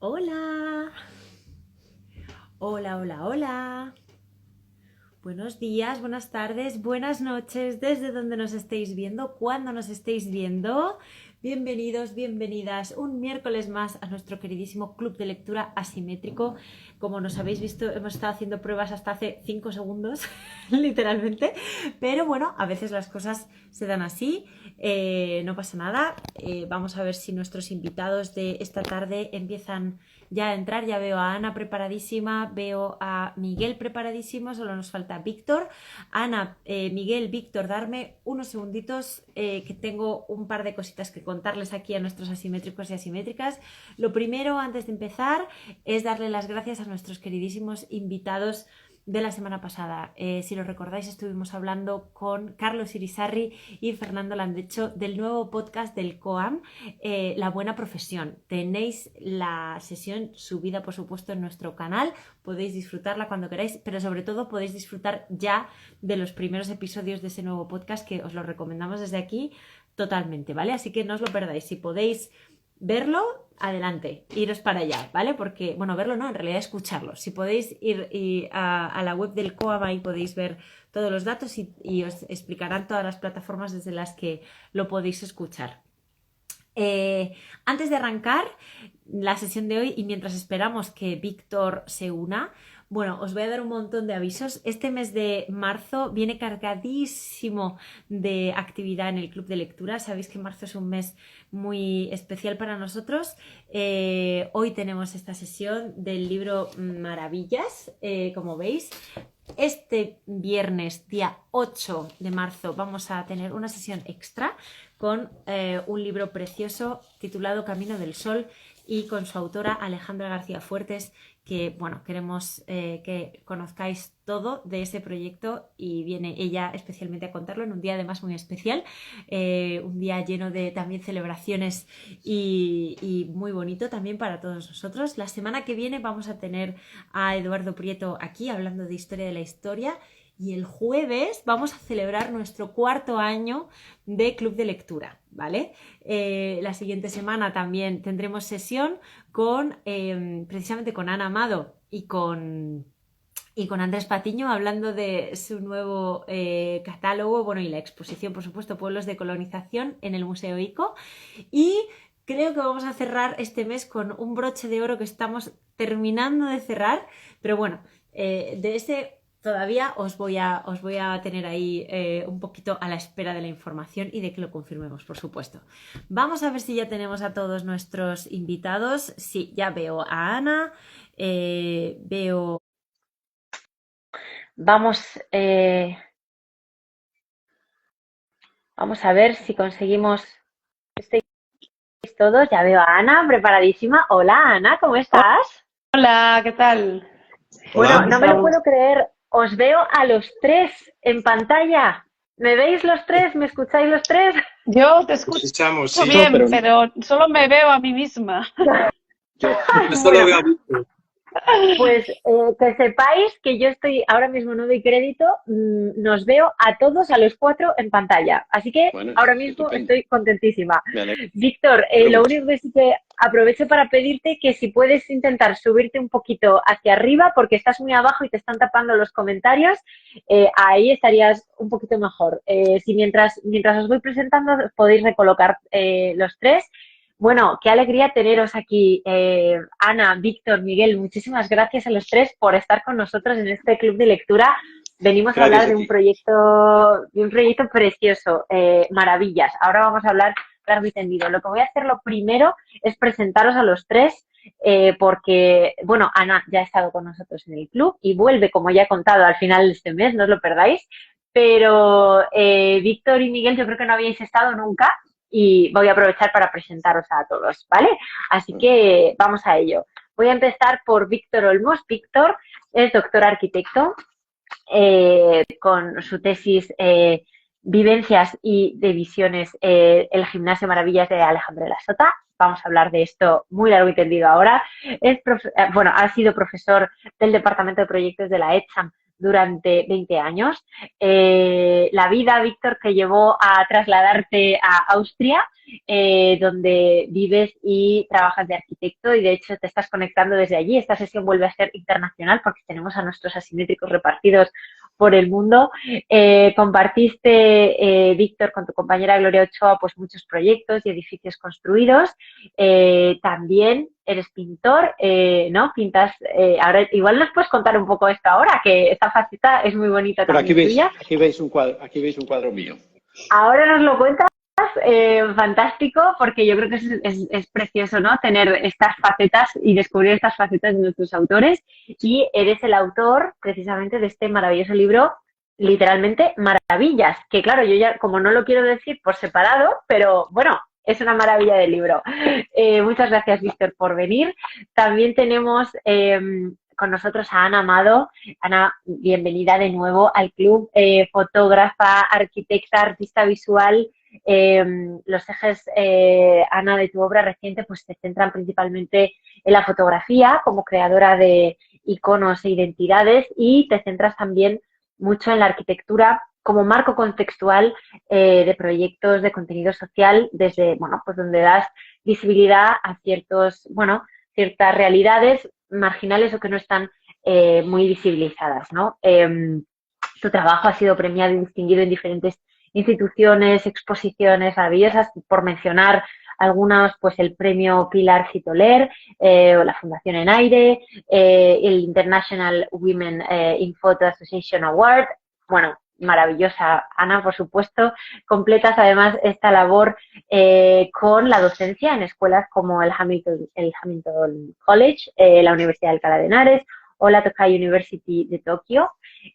Hola, hola, hola, hola. Buenos días, buenas tardes, buenas noches, desde donde nos estéis viendo, cuando nos estéis viendo. Bienvenidos, bienvenidas un miércoles más a nuestro queridísimo club de lectura asimétrico. Como nos habéis visto, hemos estado haciendo pruebas hasta hace 5 segundos, literalmente. Pero bueno, a veces las cosas se dan así, no pasa nada. Vamos a ver si nuestros invitados de esta tarde empiezan ya a entrar. Ya veo a Ana preparadísima, veo a Miguel preparadísimo, solo nos falta Víctor. Ana, Miguel, Víctor, darme unos segunditos, que tengo un par de cositas que contarles aquí a nuestros asimétricos y asimétricas. Lo primero, antes de empezar, es darle las gracias a nuestros queridísimos invitados de la semana pasada. Si lo recordáis, estuvimos hablando con Carlos Irisarri y Fernando Landecho del nuevo podcast del COAM, La Buena Profesión. Tenéis la sesión subida, por supuesto, en nuestro canal. Podéis disfrutarla cuando queráis, pero sobre todo podéis disfrutar ya de los primeros episodios de ese nuevo podcast, que os lo recomendamos desde aquí totalmente, ¿vale? Así que no os lo perdáis. Si podéis verlo, adelante, iros para allá, ¿vale? Porque, bueno, verlo no, en realidad escucharlo. Si podéis ir a la web del COAM, ahí podéis ver todos los datos y os explicarán todas las plataformas desde las que lo podéis escuchar. Antes de arrancar la sesión de hoy y mientras esperamos que Víctor se una, bueno, os voy a dar un montón de avisos. Este mes de marzo viene cargadísimo de actividad en el club de lectura. Sabéis que marzo es un mes muy especial para nosotros. Hoy tenemos esta sesión del libro Maravillas, como veis. Este viernes, día 8 de marzo, vamos a tener una sesión extra con un libro precioso titulado Camino del Sol y con su autora Alejandra García Fuertes, que bueno, queremos que conozcáis todo de ese proyecto, y viene ella especialmente a contarlo en un día además muy especial, un día lleno de también celebraciones y muy bonito también para todos nosotros. La semana que viene vamos a tener a Eduardo Prieto aquí hablando de historia de la historia, y el jueves vamos a celebrar nuestro 4.º año de club de lectura, ¿vale? La siguiente semana también tendremos sesión con precisamente con Ana Amado y con Andrés Patiño, hablando de su nuevo catálogo, bueno, y la exposición, por supuesto, Pueblos de Colonización en el Museo ICO. Y creo que vamos a cerrar este mes con un broche de oro que estamos terminando de cerrar, pero bueno, de ese todavía os voy a tener ahí un poquito a la espera de la información y de que lo confirmemos, por supuesto. Vamos a ver si ya tenemos a todos nuestros invitados. Sí, ya veo a Ana, veo... Vamos, vamos a ver si conseguimos... ¿Estáis todos? Ya veo a Ana preparadísima. Hola Ana, ¿cómo estás? Hola, ¿qué tal? Bueno, Aquí no me lo estamos. puedo creer. Os veo a los tres en pantalla. ¿Me veis los tres? ¿Me escucháis los tres? Yo te Te escucho escuchamos, sí, bien, pero pero solo me veo a mí misma. yo solo Bueno, veo a Víctor. pues que sepáis que yo estoy ahora mismo, no doy crédito, nos veo a todos, a los cuatro en pantalla. Así que Bueno, ahora mismo estupendo. estoy contentísima. Me Víctor, alegro lo mucho. único que sí que aprovecho para pedirte que si puedes intentar subirte un poquito hacia arriba, porque estás muy abajo y te están tapando los comentarios, ahí estarías un poquito mejor. Si mientras os voy presentando podéis recolocar los tres. Bueno, qué alegría teneros aquí, Ana, Víctor, Miguel. Muchísimas gracias a los tres por estar con nosotros en este club de lectura. Venimos a Gracias hablar a ti. de un proyecto precioso, Maravillas. Ahora vamos a hablar largo y tendido. Lo que voy a hacer lo primero es presentaros a los tres, porque, bueno, Ana ya ha estado con nosotros en el club y vuelve, como ya he contado, al final de este mes, no os lo perdáis. Pero Víctor y Miguel, yo creo que no habíais estado nunca, y voy a aprovechar para presentaros a todos, ¿vale? Así que vamos a ello. Voy a empezar por Víctor Olmos. Víctor es doctor arquitecto, con su tesis Vivencias y de Visiones, el Gimnasio Maravillas de Alejandro de la Sota. Vamos a hablar de esto muy largo y tendido ahora. Bueno, ha sido profesor del Departamento de Proyectos de la ETSAM durante 20 años. La vida, Víctor, que llevó a trasladarte a Austria, donde vives y trabajas de arquitecto y de hecho te estás conectando desde allí. Esta sesión vuelve a ser internacional porque tenemos a nuestros asimétricos repartidos por el mundo. Compartiste, Víctor, con tu compañera Gloria Ochoa, pues muchos proyectos y edificios construidos. También eres pintor, ¿no? Pintas, ahora igual nos puedes contar un poco esto ahora, que esta faceta es muy bonita Pero también tuya. aquí veis un cuadro mío. Ahora nos lo cuentas. Fantástico, porque yo creo que es precioso, ¿no? Tener estas facetas y descubrir estas facetas de nuestros autores. Y eres el autor, precisamente, de este maravilloso libro, literalmente Maravillas, que claro, yo ya, como no lo quiero decir por separado, pero bueno, es una maravilla de libro. Muchas gracias, Víctor, por venir. También tenemos con nosotros a Ana Amado. Ana, bienvenida de nuevo al club, fotógrafa, arquitecta, artista visual. Los ejes, Ana, de tu obra reciente pues se centran principalmente en la fotografía como creadora de iconos e identidades y te centras también mucho en la arquitectura como marco contextual de proyectos de contenido social desde, bueno, pues donde das visibilidad a ciertas realidades marginales o que no están muy visibilizadas, ¿no? Tu trabajo ha sido premiado y distinguido en diferentes instituciones, exposiciones maravillosas, por mencionar algunas, pues el premio Pilar Citoler, o la Fundación En Aire, el International Women in Photo Association Award. Bueno, maravillosa, Ana, por supuesto. Completas además esta labor con la docencia en escuelas como el Hamilton College, la Universidad de Alcalá de Henares o la Tokai University de Tokio.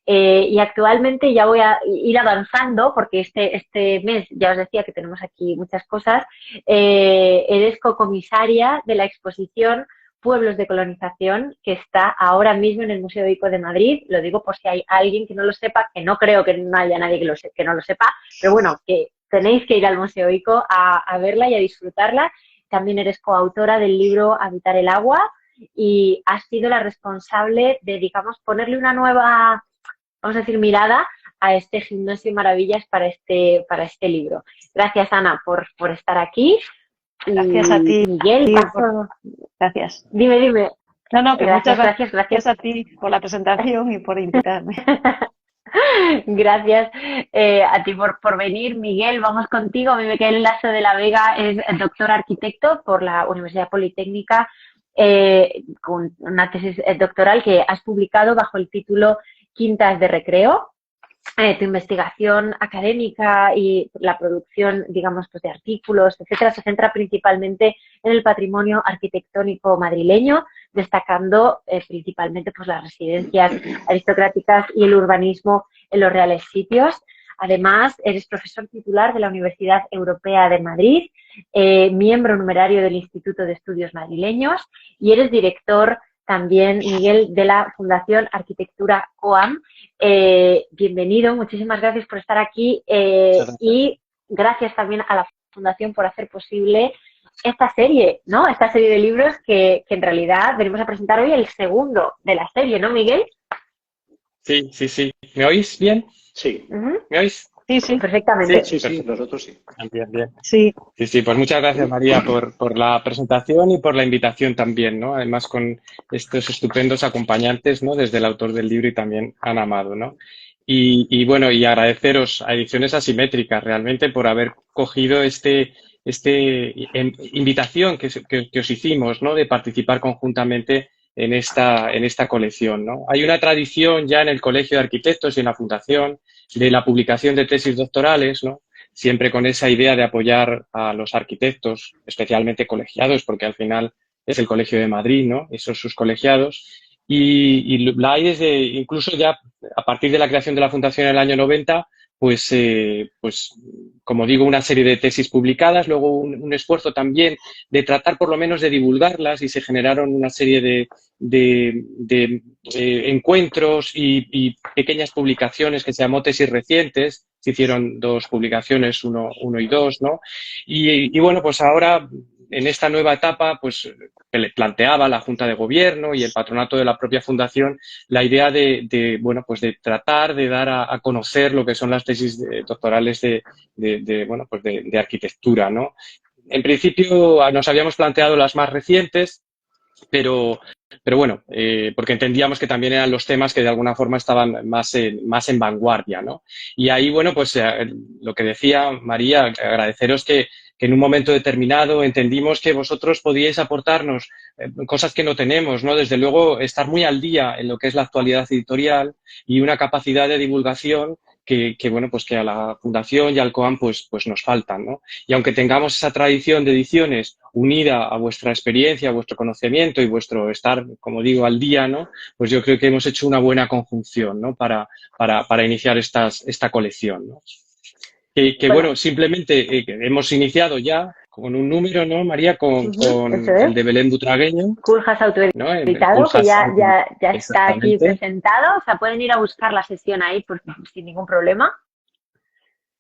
Y actualmente ya voy a ir avanzando porque este mes ya os decía que tenemos aquí muchas cosas. Eres cocomisaria de la exposición Pueblos de Colonización, que está ahora mismo en el Museo Ico de Madrid. Lo digo por si hay alguien que no lo sepa, que no creo que no haya nadie que no lo sepa, pero bueno, que tenéis que ir al Museo Ico a verla y a disfrutarla. También eres coautora del libro Habitar el agua y has sido la responsable de, digamos, ponerle una nueva, vamos a decir, mirada a este gimnasio maravillas para este libro. Gracias, Ana, por estar aquí. Gracias a ti. Miguel, Gracias. Dime. No, que Gracias, muchas gracias a ti por la presentación y por invitarme. Gracias a ti por venir. Miguel, vamos contigo. Miguel Lasso de la Vega es doctor arquitecto por la Universidad Politécnica, con una tesis doctoral que has publicado bajo el título Quintas de Recreo. Tu investigación académica y la producción, digamos, pues de artículos, etcétera, se centra principalmente en el patrimonio arquitectónico madrileño, destacando principalmente pues las residencias aristocráticas y el urbanismo en los reales sitios. Además, eres profesor titular de la Universidad Europea de Madrid, miembro numerario del Instituto de Estudios Madrileños y eres director también, Miguel, de la Fundación Arquitectura COAM. Bienvenido, muchísimas gracias por estar aquí y gracias también a la Fundación por hacer posible esta serie, ¿no? Esta serie de libros que en realidad venimos a presentar hoy el segundo de la serie, ¿no, Miguel? Sí. ¿Me oís bien? Sí. ¿Me oís? Sí. Perfectamente. Sí, nosotros sí. Bien. Sí. Sí, pues muchas gracias, María, por la presentación y por la invitación también, ¿no? Además, con estos estupendos acompañantes, ¿no? Desde el autor del libro y también Ana Amado, ¿no? Y bueno, y agradeceros a Ediciones Asimétricas realmente por haber cogido invitación que os hicimos, ¿no? De participar conjuntamente en esta colección, ¿no? Hay una tradición ya en el Colegio de Arquitectos y en la Fundación de la publicación de tesis doctorales, ¿no? Siempre con esa idea de apoyar a los arquitectos, especialmente colegiados, porque al final es el Colegio de Madrid, ¿no? Esos sus colegiados. Y la hay desde, incluso ya a partir de la creación de la Fundación en el año 90, pues como digo, una serie de tesis publicadas, luego un esfuerzo también de tratar por lo menos de divulgarlas y se generaron una serie de encuentros y pequeñas publicaciones que se llamó Tesis Recientes. Se hicieron 2 publicaciones, 1 y 2, ¿no? Y bueno, pues ahora en esta nueva etapa, pues que le planteaba la Junta de Gobierno y el patronato de la propia fundación la idea bueno, pues de tratar de dar a conocer lo que son las tesis doctorales bueno, pues de arquitectura, ¿no? En principio nos habíamos planteado las más recientes, pero bueno, porque entendíamos que también eran los temas que de alguna forma estaban más en vanguardia, ¿no? Y ahí, bueno, pues lo que decía María, agradeceros que en un momento determinado entendimos que vosotros podíais aportarnos cosas que no tenemos, ¿no? Desde luego, estar muy al día en lo que es la actualidad editorial y una capacidad de divulgación que bueno, pues que a la Fundación y al COAM pues nos faltan, ¿no? Y aunque tengamos esa tradición de ediciones unida a vuestra experiencia, a vuestro conocimiento y vuestro estar, como digo, al día, ¿no? Pues yo creo que hemos hecho una buena conjunción, ¿no? Para iniciar esta colección, ¿no? Que bueno, simplemente hemos iniciado ya con un número, ¿no, María? Con Eso es. el de Belén Butragueño, Coolhouse ¿no? El autoeditado, que Coolhouse, ya está aquí exactamente. presentado. O sea, pueden ir a buscar la sesión ahí sin ningún problema.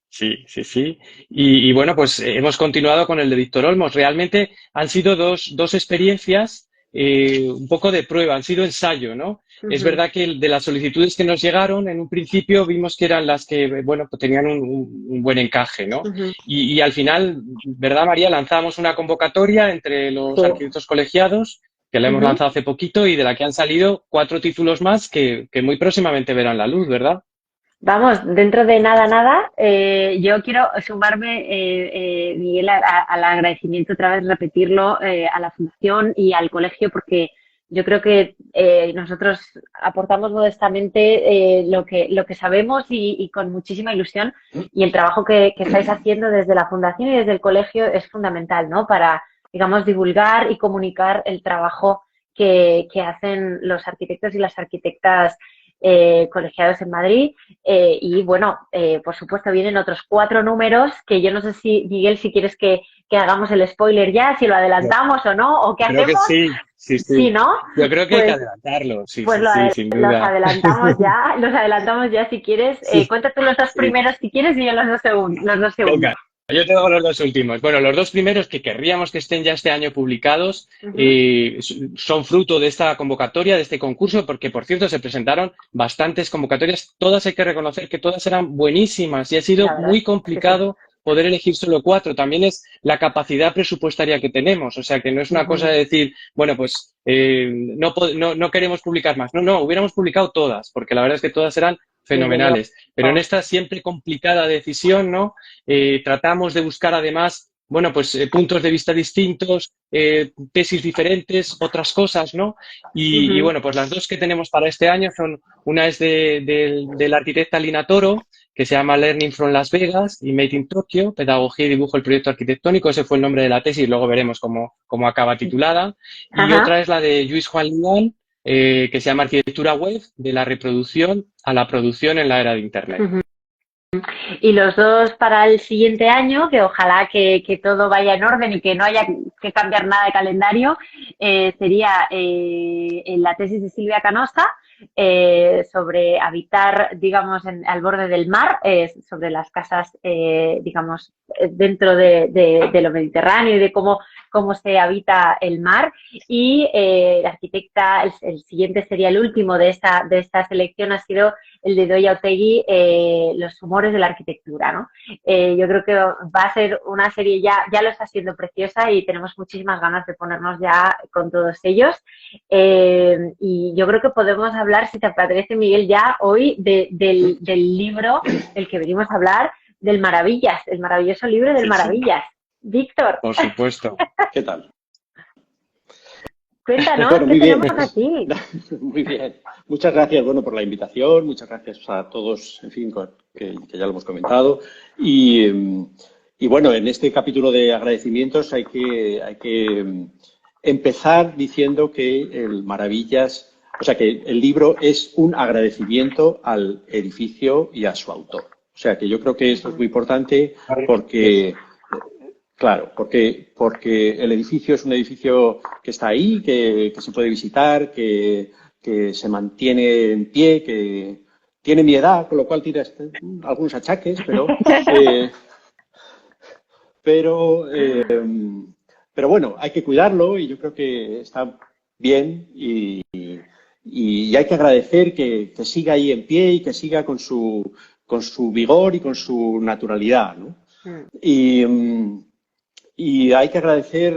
Sí, sí, sí. Y bueno, pues hemos continuado con el de Víctor Olmos. Realmente han sido dos experiencias un poco de prueba, han sido ensayo, ¿no? Es verdad que de las solicitudes que nos llegaron, en un principio vimos que eran las que, bueno, pues tenían un buen encaje, ¿no? Y al final, ¿verdad, María? Lanzamos una convocatoria entre los Sí. arquitectos colegiados, que la hemos lanzado hace poquito y de la que han salido 4 títulos más que muy próximamente verán la luz, ¿verdad? Vamos, dentro de nada, yo quiero sumarme, Miguel, al agradecimiento, otra vez repetirlo, a la Fundación y al colegio, porque yo creo que nosotros aportamos modestamente lo que sabemos y con muchísima ilusión, y el trabajo que estáis haciendo desde la Fundación y desde el colegio es fundamental, ¿no? Para, digamos, divulgar y comunicar el trabajo que hacen los arquitectos y las arquitectas colegiados en Madrid. Y bueno, por supuesto vienen otros 4 números que yo no sé si, Miguel, si quieres que hagamos el spoiler ya, si lo adelantamos o no, o qué Creo hacemos. que sí. Sí, ¿no? Yo creo que hay que Pues, adelantarlo, sí, pues sin los duda. adelantamos ya si quieres. Sí, Cuéntate los 2 sí. primeros si quieres y yo los 2 segundos. Venga, yo tengo los 2 últimos. Bueno, los 2 primeros que querríamos que estén ya este año publicados son fruto de esta convocatoria, de este concurso, porque, por cierto, se presentaron bastantes convocatorias. Todas hay que reconocer que todas eran buenísimas y ha sido muy complicado poder elegir solo 4. También es la capacidad presupuestaria que tenemos. O sea, que no es una cosa de decir, bueno, pues no queremos publicar más. No, hubiéramos publicado todas, porque la verdad es que todas eran fenomenales. Pero en esta siempre complicada decisión, ¿no? Tratamos de buscar además, bueno, pues puntos de vista distintos, tesis diferentes, otras cosas, ¿no? Y bueno, pues las 2 que tenemos para este año son, una es de la arquitecta Lina Toro, que se llama Learning from Las Vegas y Made in Tokyo, Pedagogía y Dibujo del Proyecto Arquitectónico. Ese fue el nombre de la tesis, luego veremos cómo acaba titulada. Y otra es la de Lluís Juan Lián, que se llama Arquitectura Web, de la reproducción a la producción en la era de Internet. Y los 2 para el siguiente año, que ojalá que todo vaya en orden y que no haya que cambiar nada de calendario, sería la tesis de Silvia Canosa sobre habitar, digamos, al borde del mar, sobre las casas, digamos, dentro de lo Mediterráneo y de cómo se habita el mar. Y la arquitecta, el siguiente sería el último de esta selección, ha sido el de Doya Otegui, Los humores de la arquitectura, ¿no? Yo creo que va a ser una serie, ya lo está siendo preciosa y tenemos muchísimas ganas de ponernos ya con todos ellos. Y yo creo que podemos hablar, si te parece, Miguel, ya hoy del libro del que venimos a hablar, del Maravillas, el maravilloso libro del Maravillas. Víctor. Por supuesto. ¿Qué tal? Cuéntanos, Bueno, ¿qué muy bien. tenemos aquí? Muy bien. Muchas gracias, bueno, por la invitación. Muchas gracias a todos, en fin, que ya lo hemos comentado. Y bueno, en este capítulo de agradecimientos hay que empezar diciendo que el Maravillas, o sea, que el libro es un agradecimiento al edificio y a su autor. O sea, que yo creo que esto es muy importante porque... Claro, porque el edificio es un edificio que está ahí, que se puede visitar, que se mantiene en pie, que tiene mi edad, con lo cual tiene algunos achaques, pero pero bueno, hay que cuidarlo y yo creo que está bien y hay que agradecer que siga ahí en pie y que siga con su vigor y con su naturalidad, ¿no? Mm. Y hay que agradecer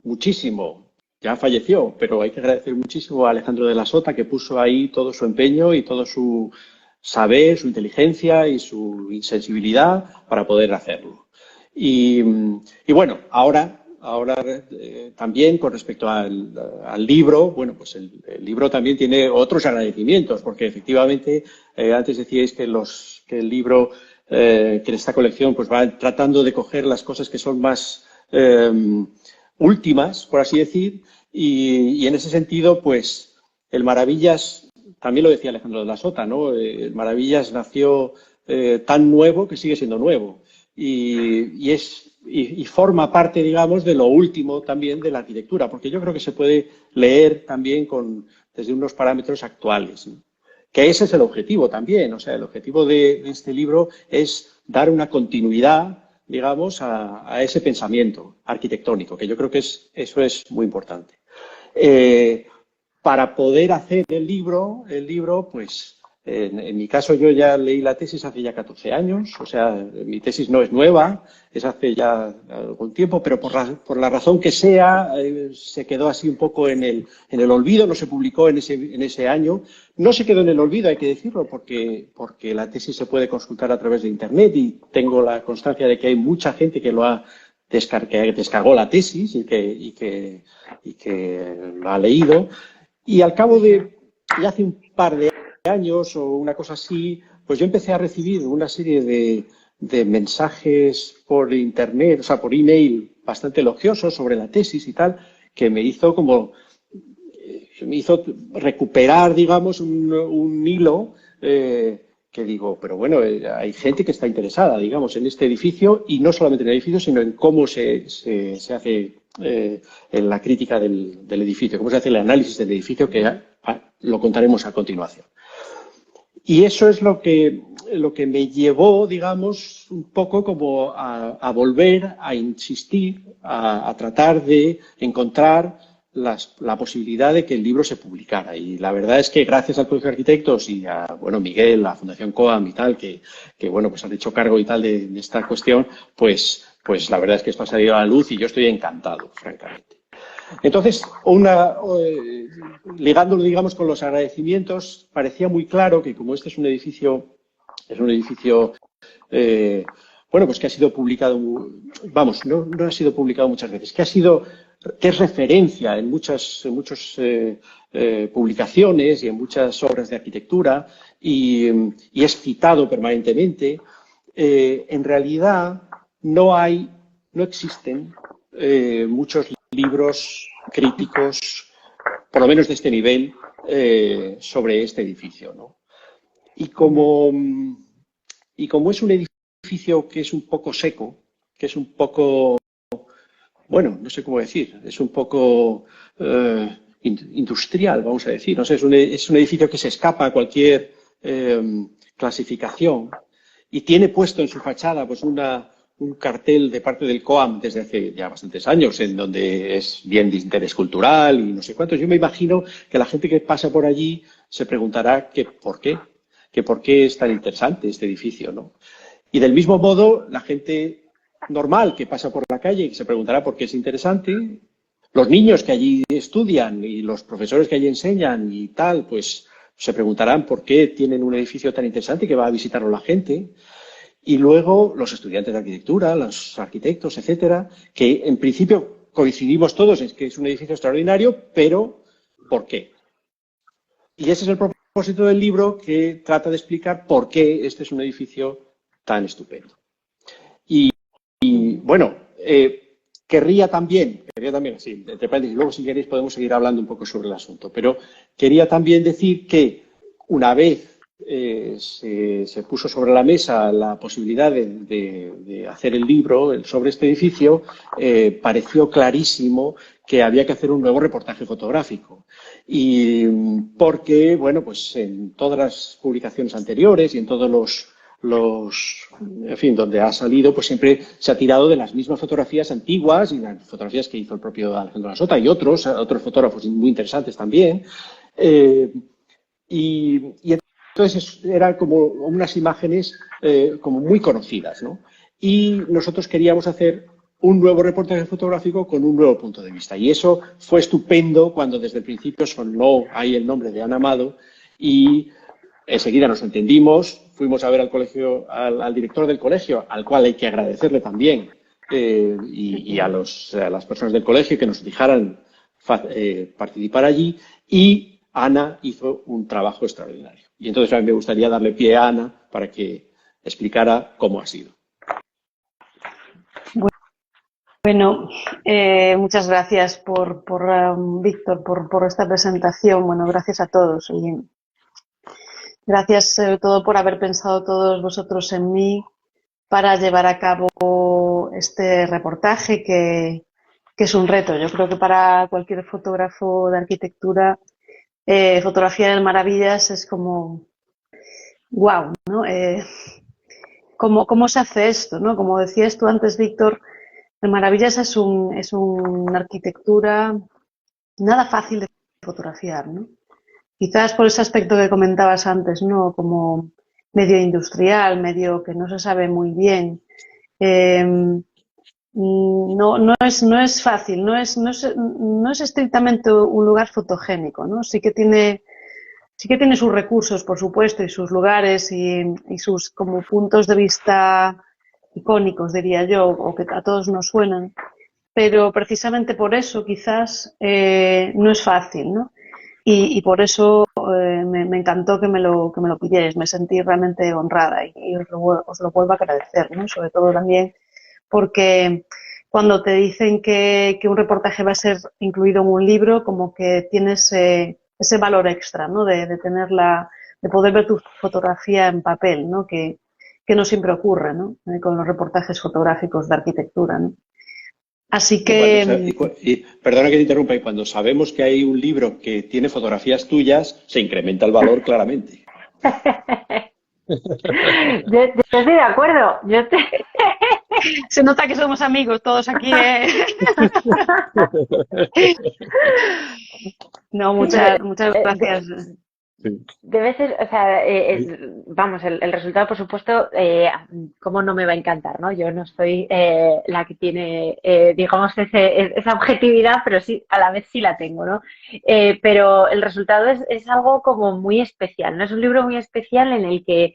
muchísimo, ya falleció, pero hay que agradecer muchísimo a Alejandro de la Sota, que puso ahí todo su empeño y todo su saber, su inteligencia y su sensibilidad para poder hacerlo. Y bueno, ahora también con respecto al libro, bueno, pues el libro también tiene otros agradecimientos, porque efectivamente antes decíais que el libro, que en esta colección pues va tratando de coger las cosas que son más últimas, por así decir, y en ese sentido, pues el Maravillas, también lo decía Alejandro de la Sota, ¿no? El Maravillas nació tan nuevo que sigue siendo nuevo y forma parte, digamos, de lo último también de la arquitectura, porque yo creo que se puede leer también desde unos parámetros actuales, ¿no? Que ese es el objetivo también, o sea, el objetivo de este libro es dar una continuidad, digamos, a ese pensamiento arquitectónico, que yo creo que eso es muy importante. Para poder hacer el libro, pues en mi caso yo ya leí la tesis hace ya 14 años, o sea, mi tesis no es nueva, es hace ya algún tiempo, pero por la razón que sea, se quedó así un poco en el olvido, no se publicó en ese año. No se quedó en el olvido, hay que decirlo, porque la tesis se puede consultar a través de Internet y tengo la constancia de que hay mucha gente que que descargó la tesis y que lo ha leído. Y al cabo de ya hace un par de años o una cosa así, pues yo empecé a recibir una serie de mensajes por Internet, o sea, por email, bastante elogiosos sobre la tesis y tal, que me hizo recuperar, digamos, un hilo que digo, pero bueno, hay gente que está interesada, digamos, en este edificio y no solamente en el edificio, sino en cómo se hace en la crítica del edificio, cómo se hace el análisis del edificio, que lo contaremos a continuación. Y eso es lo que me llevó, digamos, un poco como a volver a insistir, a tratar de encontrar la posibilidad de que el libro se publicara. Y la verdad es que gracias al Colegio de Arquitectos y a, bueno, Miguel, la Fundación COAM y tal, que bueno, pues han hecho cargo y tal de esta cuestión, pues la verdad es que esto ha salido a la luz y yo estoy encantado, francamente. Entonces, ligándolo, digamos, con los agradecimientos, parecía muy claro que como este es un edificio, bueno, pues que ha sido publicado, vamos, no ha sido publicado muchas veces, que es referencia en muchas publicaciones y en muchas obras de arquitectura y es citado permanentemente, en realidad no existen muchos libros críticos, por lo menos de este nivel, sobre este edificio, ¿no? Y como es un edificio que es un poco seco, que es un poco, bueno, no sé cómo decir, es un poco industrial, vamos a decir, no sé, es un edificio que se escapa a cualquier clasificación y tiene puesto en su fachada pues un cartel de parte del COAM desde hace ya bastantes años, en donde es bien de interés cultural y no sé cuántos. Yo me imagino que la gente que pasa por allí se preguntará que por qué es tan interesante este edificio, ¿no? Y del mismo modo, la gente normal que pasa por la calle y se preguntará por qué es interesante, los niños que allí estudian y los profesores que allí enseñan y tal, pues se preguntarán por qué tienen un edificio tan interesante que va a visitarlo la gente. Y luego los estudiantes de arquitectura, los arquitectos, etcétera, que en principio coincidimos todos en que es un edificio extraordinario, pero ¿por qué? Y ese es el propósito del libro, que trata de explicar por qué este es un edificio tan estupendo. Y bueno, querría también, sí, entre paréntesis, luego si queréis podemos seguir hablando un poco sobre el asunto, pero quería también decir que una vez se puso sobre la mesa la posibilidad de hacer el libro sobre este edificio, pareció clarísimo que había que hacer un nuevo reportaje fotográfico. Y porque, bueno, pues en todas las publicaciones anteriores y en todos los en fin, donde ha salido, pues siempre se ha tirado de las mismas fotografías antiguas y las fotografías que hizo el propio Alejandro Lasota y otros fotógrafos muy interesantes también. Y entonces eran como unas imágenes como muy conocidas, ¿no? Y nosotros queríamos hacer un nuevo reportaje fotográfico con un nuevo punto de vista. Y eso fue estupendo cuando desde el principio sonó ahí el nombre de Ana Amado y enseguida nos entendimos, fuimos a ver al colegio, al director del colegio, al cual hay que agradecerle también, y a las personas del colegio que nos dejaran participar allí, y Ana hizo un trabajo extraordinario. Y entonces a mí me gustaría darle pie a Ana para que explicara cómo ha sido. Bueno, muchas gracias Víctor, por esta presentación. Bueno, gracias a todos. Y gracias sobre todo por haber pensado todos vosotros en mí para llevar a cabo este reportaje que es un reto. Yo creo que para cualquier fotógrafo de arquitectura, fotografiar maravillas es como wow, ¿no? ¿Cómo se hace esto, ¿no? Como decías tú antes, Víctor, Maravillas es una arquitectura nada fácil de fotografiar, ¿no? Quizás por ese aspecto que comentabas antes, ¿no? Como medio industrial, medio que no se sabe muy bien. No es fácil, no es estrictamente un lugar fotogénico, ¿no? Sí que tiene sus recursos, por supuesto, y sus lugares y sus como puntos de vista icónicos, diría yo, o que a todos nos suenan, pero precisamente por eso quizás no es fácil, ¿no? Y por eso me encantó que me lo pidierais, me sentí realmente honrada y os lo vuelvo a agradecer, ¿no? Sobre todo también porque cuando te dicen que un reportaje va a ser incluido en un libro, como que tienes ese valor extra, ¿no? De poder ver tu fotografía en papel, ¿no? Que no siempre ocurre, ¿no? Con los reportajes fotográficos de arquitectura, ¿no? Así que... Perdona que te interrumpa, y cuando sabemos que hay un libro que tiene fotografías tuyas, se incrementa el valor claramente. Yo estoy de acuerdo. Se nota que somos amigos todos aquí, ¿eh? No, muchas gracias. Debe ser, o sea, vamos, el resultado, por supuesto, cómo no me va a encantar, ¿no? Yo no soy la que tiene, digamos, esa objetividad, pero sí, a la vez sí la tengo, ¿no? Pero el resultado es algo como muy especial, ¿no? Es un libro muy especial en el que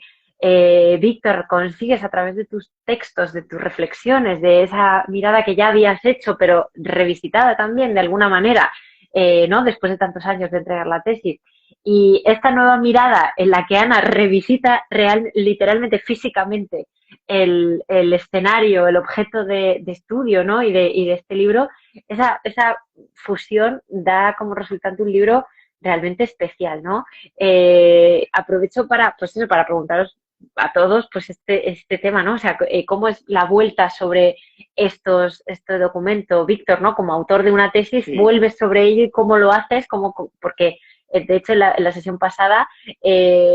Víctor, consigues a través de tus textos, de tus reflexiones, de esa mirada que ya habías hecho, pero revisitada también de alguna manera, ¿no? Después de tantos años de entregar la tesis. Y esta nueva mirada en la que Ana revisita literalmente, físicamente, el escenario, el objeto de estudio, ¿no? y de este libro, esa fusión da como resultante un libro realmente especial, ¿no? Aprovecho para preguntaros a todos pues este tema, ¿no? O sea, cómo es la vuelta sobre este documento, Víctor, ¿no? Como autor de una tesis, sí. Vuelves sobre ello y cómo lo haces, porque de hecho en la sesión pasada,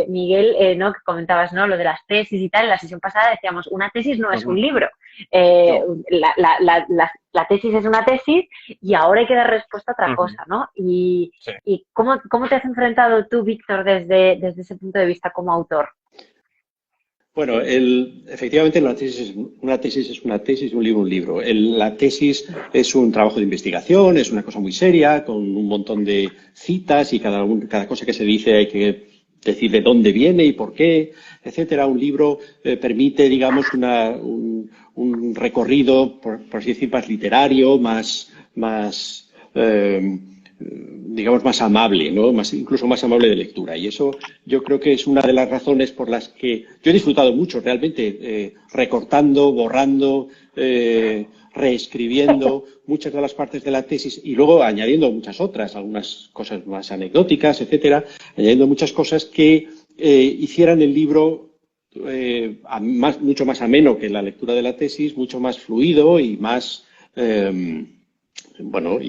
Miguel, ¿no? Que comentabas, ¿no? Lo de las tesis y tal, en la sesión pasada decíamos, una tesis no es un libro, no. La tesis es una tesis y ahora hay que dar respuesta a otra cosa, ¿no? Y ¿cómo te has enfrentado tú, Víctor, desde ese punto de vista como autor? Bueno, efectivamente una tesis es una tesis, un libro un libro. La tesis es un trabajo de investigación, es una cosa muy seria, con un montón de citas y cada cosa que se dice hay que decir de dónde viene y por qué, etcétera. Un libro permite, digamos, un recorrido, por así decir, más literario, más digamos, más amable, ¿no? Incluso más amable de lectura. Y eso yo creo que es una de las razones por las que yo he disfrutado mucho, realmente, recortando, borrando, reescribiendo muchas de las partes de la tesis y luego añadiendo muchas otras, algunas cosas más anecdóticas, etcétera, añadiendo muchas cosas que hicieran el libro mucho más ameno que la lectura de la tesis, mucho más fluido y más... bueno,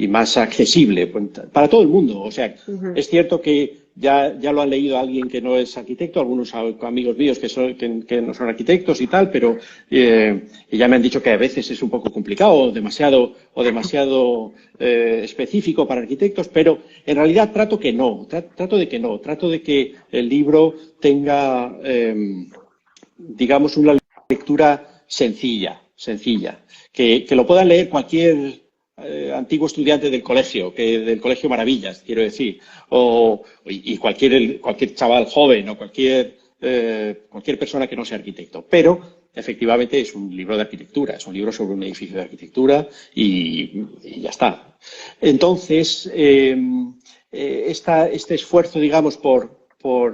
más accesible para todo el mundo. O sea, Ujú. es cierto que ya lo han leído alguien que no es arquitecto, algunos amigos míos que no son arquitectos y tal, pero ya me han dicho que a veces es un poco complicado o demasiado específico para arquitectos, pero en realidad trato de que el libro tenga, digamos, una lectura sencilla, que lo pueda leer cualquier antiguo estudiante del colegio Maravillas, quiero decir, y cualquier chaval joven o cualquier persona que no sea arquitecto. Pero efectivamente es un libro de arquitectura, es un libro sobre un edificio de arquitectura y ya está. Entonces, este esfuerzo, digamos, por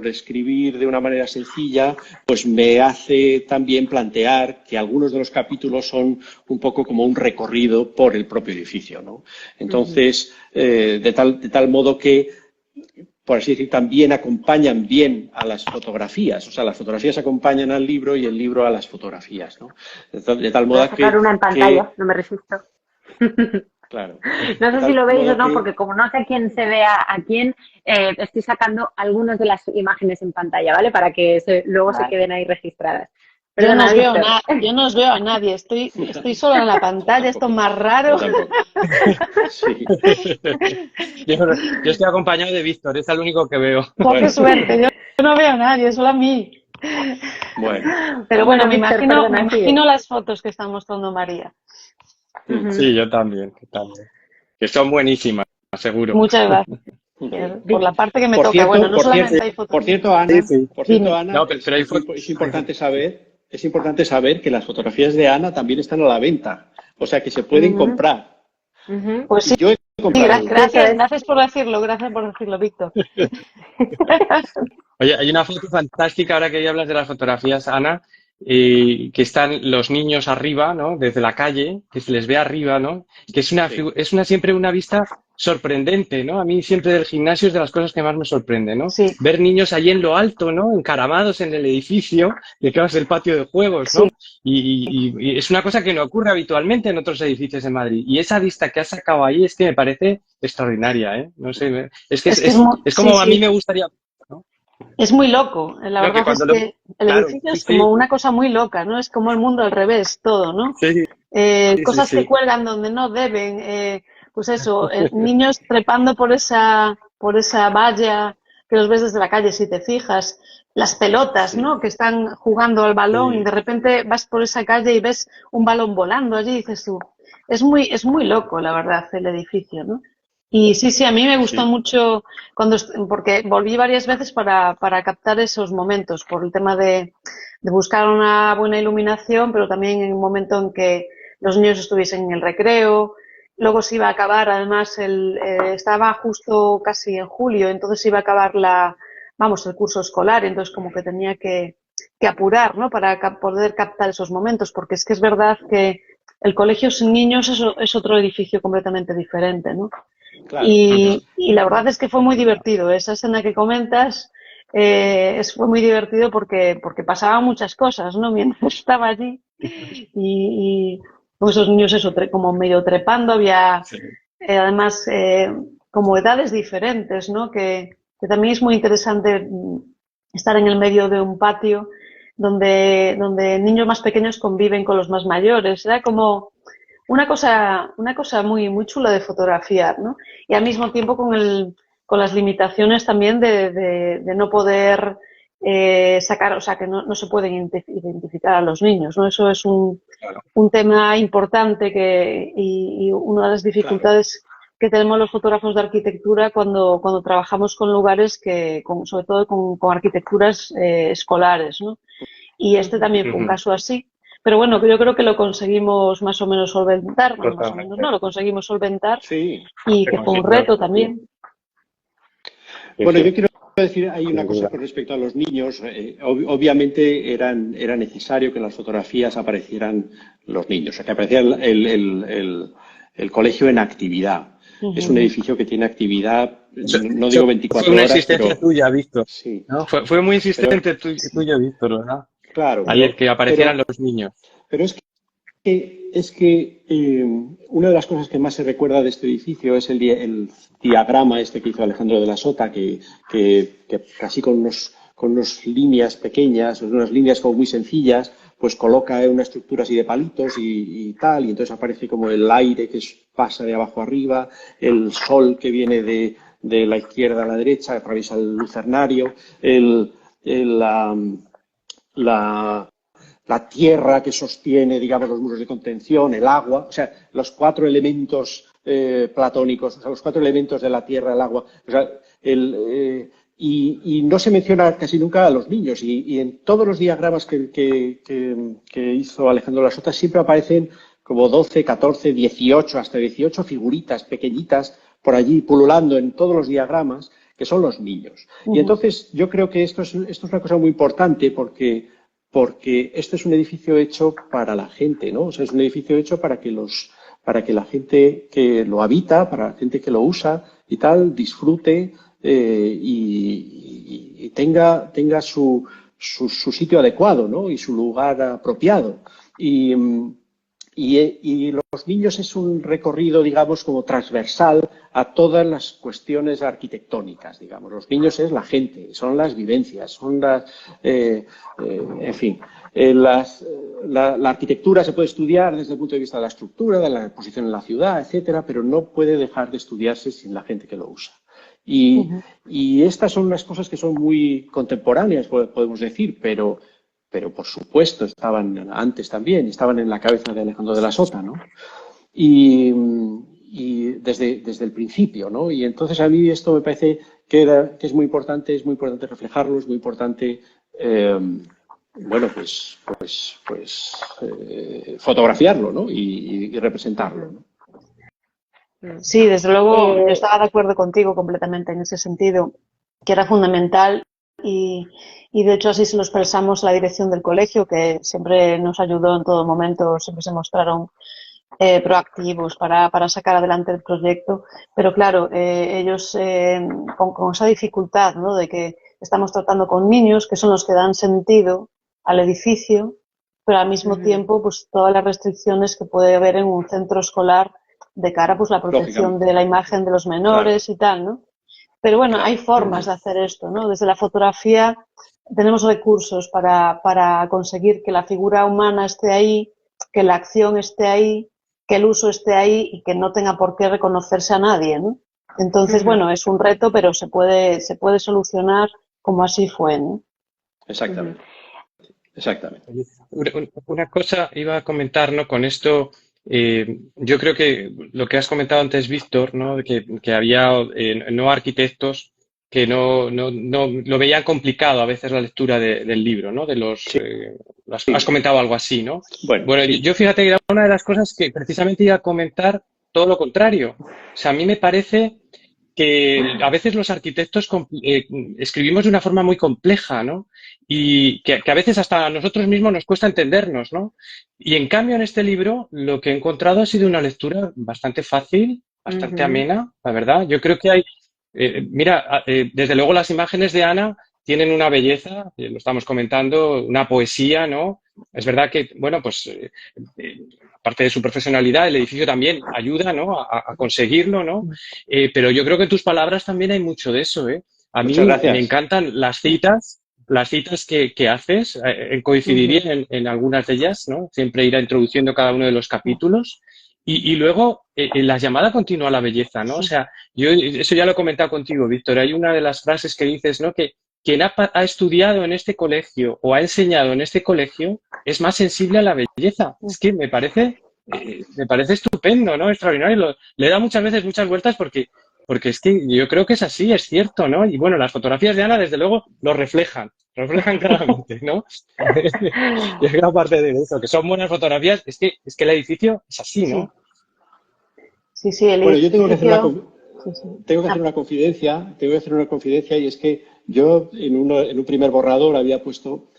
escribir de una manera sencilla, pues me hace también plantear que algunos de los capítulos son un poco como un recorrido por el propio edificio, ¿no? Entonces, de tal modo que, por así decir, también acompañan bien a las fotografías. O sea, las fotografías acompañan al libro y el libro a las fotografías, ¿no? De tal Voy a modo sacar una en pantalla, no me resisto. claro. No sé si lo veis o no, porque como no sé a quién se vea a quién, estoy sacando algunas de las imágenes en pantalla, ¿vale? Para que luego se queden ahí registradas. Yo no, Perdona, Víctor. yo no os veo a nadie, estoy sola en la pantalla, esto es más raro. Sí. Yo estoy acompañado de Víctor, es el único que veo. Qué suerte, yo no veo a nadie, solo a mí. Bueno. Pero bueno, me Víctor, perdona, imagino las fotos que está mostrando María. Sí, yo también. Que son buenísimas, seguro. Muchas gracias. Por la parte que me toca. Cierto, Bueno, no solamente hay fotos. por cierto, Ana, No, pero hay es importante saber que las fotografías de Ana también están a la venta, o sea que se pueden comprar. Pues sí, Yo he comprado. gracias por decirlo, Víctor. Oye, hay una foto fantástica ahora que ya hablas de las fotografías, Ana, que están los niños arriba, ¿no? Desde la calle, que se les ve arriba, ¿no? Que es siempre una vista sorprendente, ¿no? A mí siempre del gimnasio es de las cosas que más me sorprende, ¿no? Sí. Ver niños allí en lo alto, ¿no? Encaramados en el edificio, que claro, es el patio de juegos, ¿no? Sí. Y es una cosa que no ocurre habitualmente en otros edificios de Madrid. Y esa vista que has sacado ahí es que me parece extraordinaria, ¿eh? No sé, es como a mí me gustaría... Es muy loco, la verdad es que el edificio es como una cosa muy loca, ¿no? Es como el mundo al revés, todo, ¿no? Sí. Cosas que cuelgan donde no deben, pues eso, niños trepando por esa valla que los ves desde la calle si te fijas, las pelotas, ¿no? Que están jugando al balón y de repente vas por esa calle y ves un balón volando allí y dices tú, es muy loco, la verdad, el edificio, ¿no? Y sí, a mí me gustó mucho porque volví varias veces para captar esos momentos, por el tema de buscar una buena iluminación, pero también en un momento en que los niños estuviesen en el recreo. Luego se iba a acabar, además, estaba justo casi en julio, entonces iba a acabar el curso escolar, entonces como que tenía que apurar, ¿no? Para poder captar esos momentos, porque es que es verdad que el colegio sin niños es otro edificio completamente diferente, ¿no? Claro. Y la verdad es que fue muy divertido. Esa escena que comentas fue muy divertido porque pasaban muchas cosas, ¿no? Mientras estaba allí y con esos niños como medio trepando, había además como edades diferentes, ¿no? Que también es muy interesante estar en el medio de un patio donde niños más pequeños conviven con los más mayores. Era como una cosa muy, muy chula de fotografiar, ¿no? Y al mismo tiempo con las limitaciones también de no poder sacar, o sea, que no se pueden identificar a los niños, ¿no? Eso es un tema importante y una de las dificultades que tenemos los fotógrafos de arquitectura cuando trabajamos con lugares sobre todo con arquitecturas escolares, ¿no? Y este también fue un caso así. Pero bueno, yo creo que lo conseguimos más o menos solventar, bueno, más o menos no, lo conseguimos solventar y que fue un reto también. Bueno, yo quiero decir, hay una cosa con respecto a los niños. Obviamente era necesario que en las fotografías aparecieran los niños, o sea, que apareciera el colegio en actividad. Es un edificio que tiene actividad, no digo 24 horas, Fue una insistencia tuya, Víctor. Sí. ¿No? Fue muy insistente tuya, Víctor, ¿verdad? Claro. Ayer que aparecieran los niños. Pero es Es que una de las cosas que más se recuerda de este edificio es el diagrama este que hizo Alejandro de la Sota, que casi con unas líneas pequeñas, unas líneas como muy sencillas, pues coloca una estructura así de palitos y tal, y entonces aparece como el aire que pasa de abajo arriba, el sol que viene de la izquierda a la derecha, atraviesa el lucernario, la tierra que sostiene, digamos, los muros de contención, el agua, o sea, los 4 elementos platónicos, o sea, los 4 elementos de la tierra, el agua, o sea, y no se menciona casi nunca a los niños, y en todos los diagramas que hizo Alejandro de la Sota siempre aparecen como 12, 14, 18, hasta 18 figuritas pequeñitas por allí pululando en todos los diagramas, que son los niños. Y entonces yo creo que esto es una cosa muy importante porque este es un edificio hecho para la gente, ¿no? O sea, es un edificio hecho para que la gente que lo habita, para la gente que lo usa y tal, disfrute y tenga su sitio adecuado, ¿no? Y su lugar apropiado. Y los niños es un recorrido, digamos, como transversal a todas las cuestiones arquitectónicas, digamos. Los niños es la gente, son las vivencias, son en fin. La arquitectura se puede estudiar desde el punto de vista de la estructura, de la posición en la ciudad, etcétera, pero no puede dejar de estudiarse sin la gente que lo usa. Y estas son unas cosas que son muy contemporáneas, podemos decir, pero por supuesto estaban antes también, estaban en la cabeza de Alejandro de la Sota, ¿no? Y desde el principio, ¿no? Y entonces a mí esto me parece que es muy importante reflejarlo, es muy importante, bueno, pues fotografiarlo, ¿no? Y representarlo, ¿no? Sí, desde luego yo estaba de acuerdo contigo completamente en ese sentido, que era fundamental y de hecho así se lo expresamos a la dirección del colegio, que siempre nos ayudó en todo momento, siempre se mostraron proactivos para sacar adelante el proyecto, pero claro, ellos con esa dificultad, ¿no? De que estamos tratando con niños que son los que dan sentido al edificio, pero al mismo tiempo pues todas las restricciones que puede haber en un centro escolar de cara pues la protección de la imagen de los menores, claro, y tal, ¿no? Pero bueno, hay formas de hacer esto, ¿no? Desde la fotografía tenemos recursos para conseguir que la figura humana esté ahí, que la acción esté ahí, que el uso esté ahí y que no tenga por qué reconocerse a nadie, ¿no? Entonces, bueno, es un reto, pero se puede solucionar como así fue, ¿no? Exactamente. Exactamente. Una cosa iba a comentar, ¿no? Con esto, yo creo que lo que has comentado antes, Víctor, ¿no? Que había no arquitectos que no lo veían complicado a veces la lectura del libro, ¿no? Sí. Has comentado algo así, ¿no? Bueno, sí. Yo fíjate que era una de las cosas que precisamente iba a comentar todo lo contrario. O sea, a mí me parece que a veces los arquitectos escribimos de una forma muy compleja, ¿no? Y que a veces hasta a nosotros mismos nos cuesta entendernos, ¿no? Y en cambio en este libro lo que he encontrado ha sido una lectura bastante fácil, bastante amena, la verdad. Yo creo que hay, mira, desde luego las imágenes de Ana tienen una belleza, lo estamos comentando, una poesía, ¿no? Es verdad que, bueno, pues aparte de su profesionalidad, el edificio también ayuda, ¿no? a conseguirlo, ¿no? Pero yo creo que en tus palabras también hay mucho de eso, ¿eh? A mí me encantan las citas que haces, coincidiría en algunas de ellas, ¿no? Siempre irá introduciendo cada uno de los capítulos. Y luego la llamada continua a la belleza, ¿no? O sea, yo eso ya lo he comentado contigo, Víctor. Hay una de las frases que dices, ¿no? Que quien ha estudiado en este colegio o ha enseñado en este colegio es más sensible a la belleza. Es que me parece estupendo, ¿no? Extraordinario. Le da muchas veces muchas vueltas porque es que yo creo que es así, es cierto, ¿no? Y bueno, las fotografías de Ana, desde luego, lo reflejan claramente, ¿no? Y aparte de eso, que son buenas fotografías, es que el edificio es así, ¿no? Sí, el bueno, yo tengo que hacer una confidencia y es que yo en un primer borrador había puesto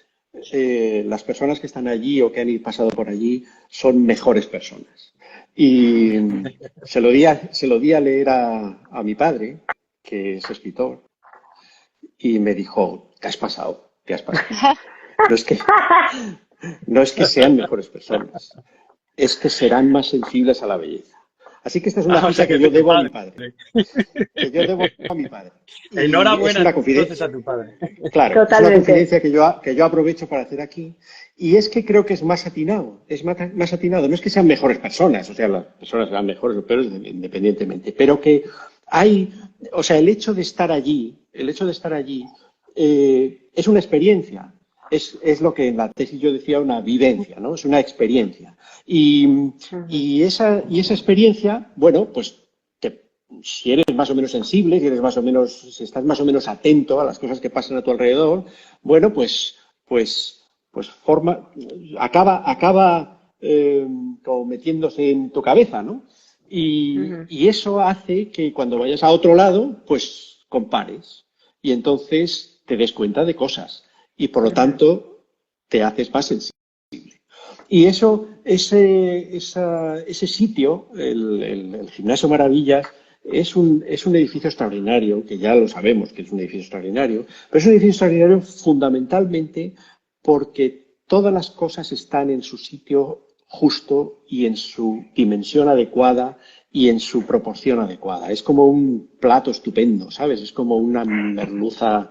las personas que están allí o que han pasado por allí son mejores personas. Y se lo di a leer a mi padre, que es escritor, y me dijo, te has pasado. No es que sean mejores personas. es que serán más sensibles a la belleza. Así que esta es una O sea, cita que yo debo a mi padre. Que yo debo a mi padre. Y Enhorabuena es una entonces a tu padre. Claro, es una Totalmente. confidencia que yo aprovecho para hacer aquí. Y es que creo que es más atinado. Es más atinado. No es que sean mejores personas, o sea, las personas serán mejores o peores independientemente, pero que hay, o sea, el hecho de estar allí, es una experiencia. Es lo que en la tesis yo decía una vivencia, ¿no? Es una experiencia. Y esa experiencia, bueno, pues si eres más o menos sensible, si estás más o menos atento a las cosas que pasan a tu alrededor, bueno, pues acaba como metiéndose en tu cabeza, ¿no? Y eso hace que cuando vayas a otro lado, pues compares. Y entonces te des cuenta de cosas. Y por lo tanto, te haces más sensible. Y ese sitio, el Gimnasio Maravillas, es un edificio extraordinario, que ya lo sabemos que es un edificio extraordinario, pero es un edificio extraordinario fundamentalmente porque todas las cosas están en su sitio justo y en su dimensión adecuada y en su proporción adecuada. Es como un plato estupendo, ¿sabes? Es como una merluza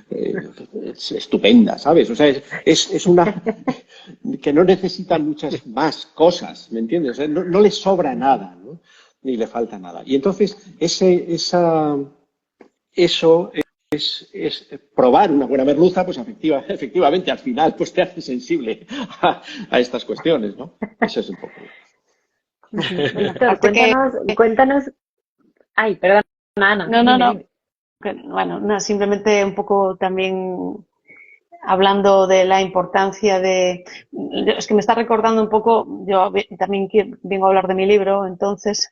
estupenda, ¿sabes? O sea, es una que no necesita muchas más cosas, ¿me entiendes? O sea, no le sobra nada, ¿no? Ni le falta nada. Y entonces, eso es probar una buena merluza, pues efectivamente, al final, pues te hace sensible a estas cuestiones, ¿no? Eso es un poco. Víctor, cuéntanos. Ay, perdón, Ana. No, Dime, no. dime. Bueno, no, simplemente un poco también hablando de la importancia de... Es que me está recordando un poco, yo también vengo a hablar de mi libro, entonces...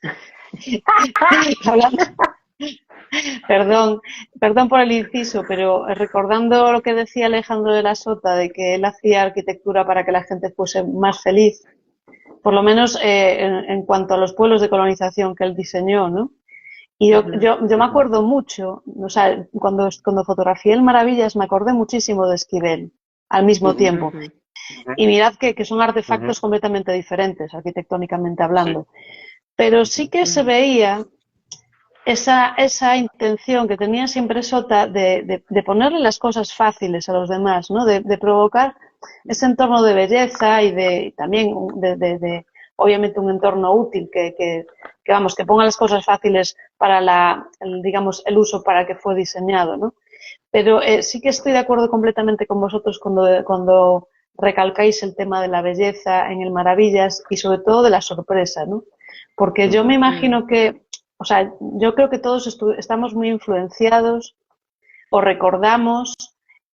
hablando, perdón por el inciso, pero recordando lo que decía Alejandro de la Sota, de que él hacía arquitectura para que la gente fuese más feliz, por lo menos en cuanto a los pueblos de colonización que él diseñó, ¿no? Y yo me acuerdo mucho, o sea, cuando fotografié el Maravillas me acordé muchísimo de Esquivel al mismo tiempo. Y mirad que son artefactos completamente diferentes, arquitectónicamente hablando. Pero sí que se veía esa intención que tenía siempre Sota de ponerle las cosas fáciles a los demás, ¿no? De provocar ese entorno de belleza y también obviamente un entorno útil que ponga las cosas fáciles para digamos, el uso para que fue diseñado, ¿no? Pero sí que estoy de acuerdo completamente con vosotros cuando recalcáis el tema de la belleza en el Maravillas y sobre todo de la sorpresa, ¿no? Porque yo me imagino que, o sea, yo creo que todos estamos muy influenciados o recordamos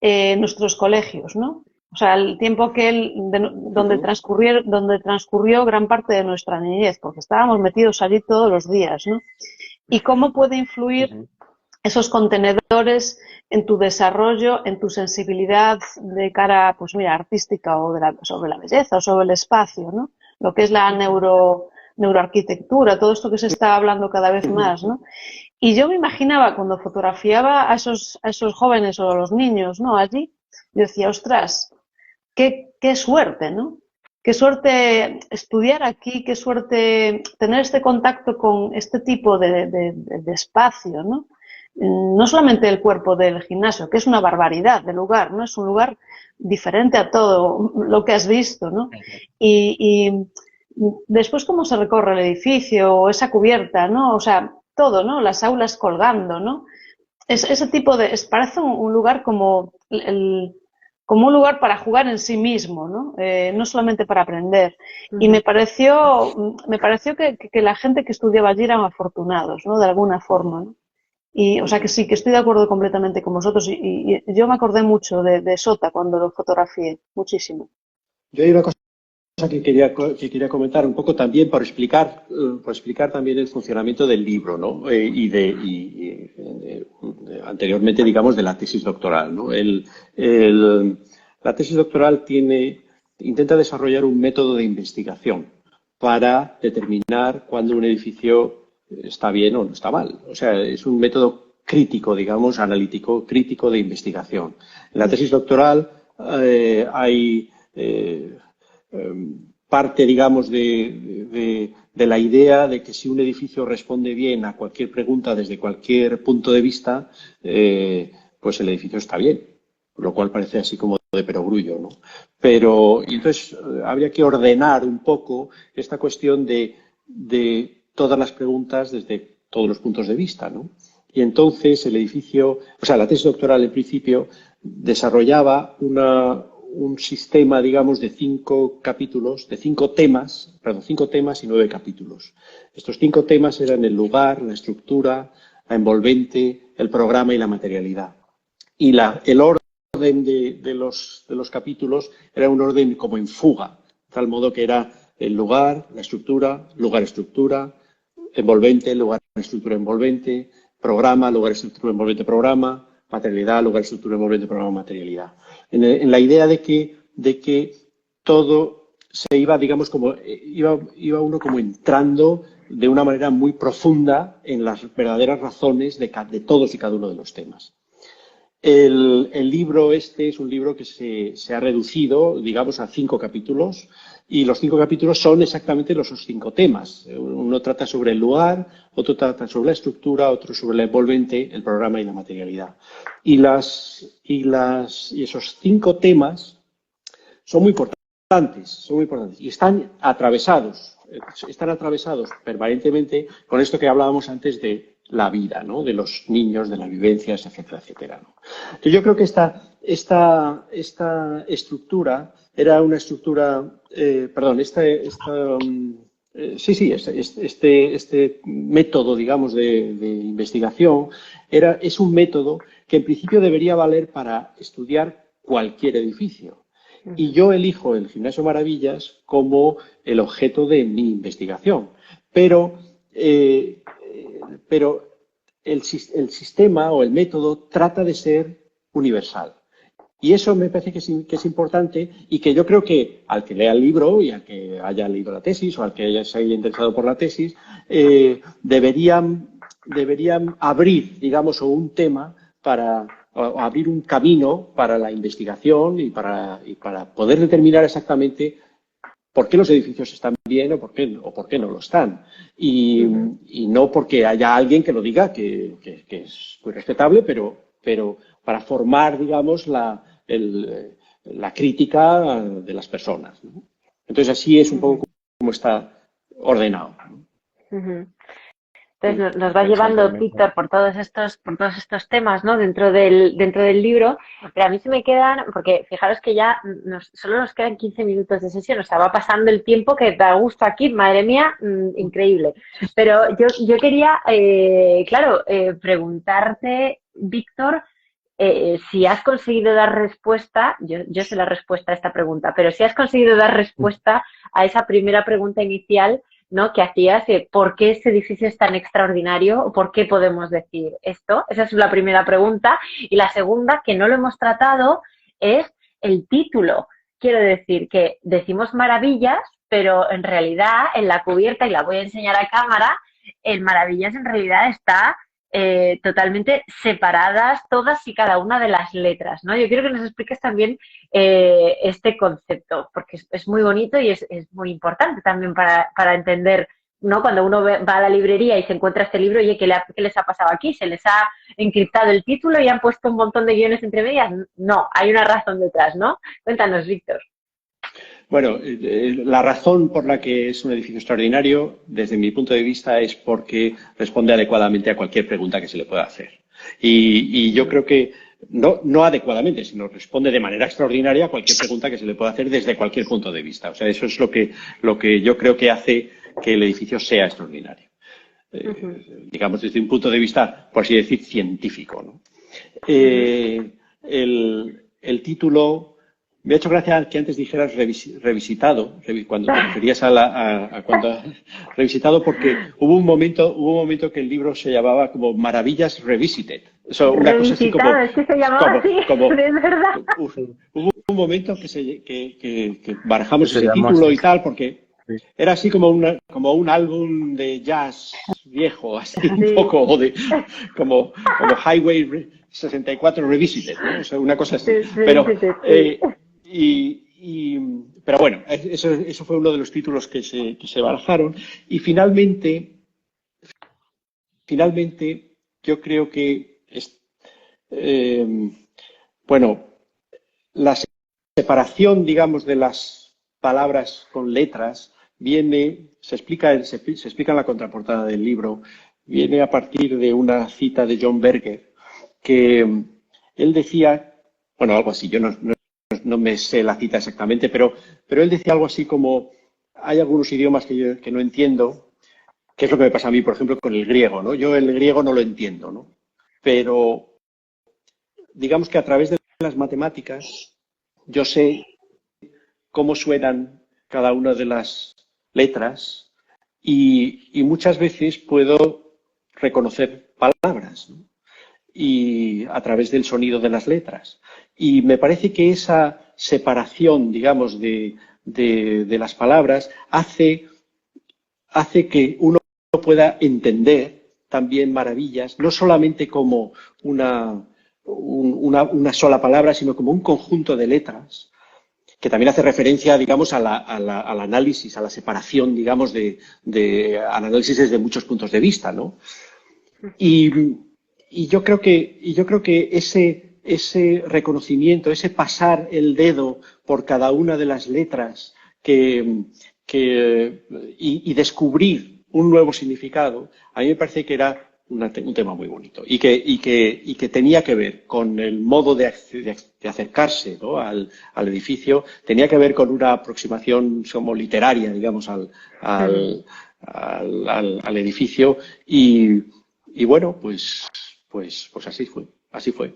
nuestros colegios, ¿no? O sea, el tiempo donde transcurrió gran parte de nuestra niñez, porque estábamos metidos allí todos los días, ¿no? Y cómo puede influir esos contenedores en tu desarrollo, en tu sensibilidad de cara, pues mira, artística o sobre la belleza o sobre el espacio, ¿no? Lo que es la neuroarquitectura, todo esto que se está hablando cada vez más, ¿no? Y yo me imaginaba cuando fotografiaba a esos jóvenes o a los niños, ¿no? Allí, yo decía, ostras, qué suerte, ¿no? Qué suerte estudiar aquí, qué suerte tener este contacto con este tipo de espacio, ¿no? No solamente el cuerpo del gimnasio, que es una barbaridad de lugar, ¿no? Es un lugar diferente a todo lo que has visto, ¿no? Y después cómo se recorre el edificio, esa cubierta, ¿no? O sea, todo, ¿no? Las aulas colgando, ¿no? Ese tipo parece un lugar como un lugar para jugar en sí mismo, ¿no? No solamente para aprender. Y me pareció que la gente que estudiaba allí eran afortunados, ¿no? De alguna forma, ¿no? Y, o sea que sí, que estoy de acuerdo completamente con vosotros y yo me acordé mucho de Sota cuando lo fotografié, muchísimo. Yo hay una cosa que quería comentar un poco también por explicar también el funcionamiento del libro, ¿no? Anteriormente, digamos, de la tesis doctoral, ¿no? La tesis doctoral intenta desarrollar un método de investigación para determinar cuándo un edificio está bien o no está mal. O sea, es un método crítico, digamos, analítico, crítico de investigación. En la tesis doctoral hay parte, digamos, de la idea de que si un edificio responde bien a cualquier pregunta desde cualquier punto de vista, pues el edificio está bien, lo cual parece así como de perogrullo, ¿no? Pero entonces habría que ordenar un poco esta cuestión de todas las preguntas desde todos los puntos de vista, ¿no? Y entonces el edificio, o sea, la tesis doctoral en principio desarrollaba un sistema, digamos, de 5 capítulos, de 5 temas, perdón, 5 temas y 9 capítulos. Estos 5 temas eran el lugar, la estructura, la envolvente, el programa y la materialidad. Y el orden de los capítulos era un orden como en fuga, de tal modo que era el lugar, la estructura, lugar-estructura, envolvente, lugar, estructura, envolvente, programa, lugar, estructura, envolvente, programa, materialidad, lugar, estructura, envolvente, programa, materialidad. En la idea de que todo se iba, digamos, como iba uno como entrando de una manera muy profunda en las verdaderas razones de todos y cada uno de los temas. El libro este es un libro que se ha reducido, digamos, a 5 capítulos, y los 5 capítulos son exactamente los 5 temas. Uno trata sobre el lugar, otro trata sobre la estructura, otro sobre la envolvente, el programa y la materialidad. Y esos 5 temas son muy importantes, y están atravesados permanentemente con esto que hablábamos antes de la vida, ¿no? De los niños, de las vivencias, etcétera, etcétera, ¿no? Entonces yo creo que esta estructura era una estructura, este método, digamos, de investigación es un método que en principio debería valer para estudiar cualquier edificio. Y yo elijo el Gimnasio Maravillas como el objeto de mi investigación. Pero el sistema o el método trata de ser universal. Y eso me parece que es importante, y que yo creo que al que lea el libro y al que haya leído la tesis o al que se haya interesado por la tesis, deberían abrir, digamos, un tema o abrir un camino para la investigación y para poder determinar exactamente por qué los edificios están bien o por qué no lo están. Y no porque haya alguien que lo diga, que es muy respetable, pero para formar, digamos, la crítica de las personas, ¿no? Entonces así es un poco como está ordenado, ¿no? Entonces nos va llevando Víctor por todos estos temas, ¿no? dentro del libro, pero a mí se me quedan, porque fijaros que ya solo nos quedan 15 minutos de sesión, o sea, va pasando el tiempo que da gusto aquí, madre mía, increíble. Pero yo quería, preguntarte, Víctor, si has conseguido dar respuesta, yo sé la respuesta a esta pregunta, pero si has conseguido dar respuesta a esa primera pregunta inicial, ¿no?, que hacías, ¿por qué este edificio es tan extraordinario? ¿O por qué podemos decir esto? Esa es la primera pregunta. Y la segunda, que no lo hemos tratado, es el título. Quiero decir que decimos maravillas, pero en realidad en la cubierta, y la voy a enseñar a cámara, el maravillas en realidad está totalmente separadas todas y cada una de las letras, ¿no? Yo quiero que nos expliques también este concepto, porque es muy bonito y es muy importante también para entender, ¿no? Cuando uno va a la librería y se encuentra este libro, oye, ¿qué les ha pasado aquí? ¿Se les ha encriptado el título y han puesto un montón de guiones entre medias? No, hay una razón detrás, ¿no? Cuéntanos, Víctor. Bueno, la razón por la que es un edificio extraordinario, desde mi punto de vista, es porque responde adecuadamente a cualquier pregunta que se le pueda hacer. Y yo creo que no adecuadamente, sino responde de manera extraordinaria a cualquier pregunta que se le pueda hacer desde cualquier punto de vista. O sea, eso es lo que yo creo que hace que el edificio sea extraordinario. Digamos, desde un punto de vista, por así decir, científico, ¿no? El título... Me ha hecho gracia que antes dijeras revisitado, cuando te referías a cuando revisitado, porque hubo un momento que el libro se llamaba como Maravillas Revisited. Eso, una cosa así como, es que se llamaba así, es verdad. Hubo un momento que barajamos ese título y tal, porque era así como un álbum de jazz viejo, así un poco, o como Highway 64 Revisited, ¿no? O sea, una cosa así. Pero pero bueno, eso fue uno de los títulos que se barajaron. Y finalmente yo creo que, bueno, la separación, digamos, de las palabras con letras se explica en la contraportada del libro, viene a partir de una cita de John Berger, que él decía, bueno, algo así, yo no me sé la cita exactamente, pero él decía algo así como, hay algunos idiomas que no entiendo, que es lo que me pasa a mí, por ejemplo, con el griego, ¿no? Yo el griego no lo entiendo, ¿no? Pero digamos que a través de las matemáticas yo sé cómo suenan cada una de las letras y muchas veces puedo reconocer palabras, ¿no? Y a través del sonido de las letras. Y me parece que esa separación, digamos, de las palabras hace que uno pueda entender también maravillas, no solamente como una sola palabra, sino como un conjunto de letras, que también hace referencia, digamos, al análisis, a la separación, digamos, al análisis desde muchos puntos de vista, ¿no? Y yo creo que ese reconocimiento, ese pasar el dedo por cada una de las letras y descubrir un nuevo significado, a mí me parece que era un tema muy bonito y que tenía que ver con el modo de acercarse, ¿no?, al edificio, tenía que ver con una aproximación como literaria, digamos, al edificio y bueno, pues así fue, así fue.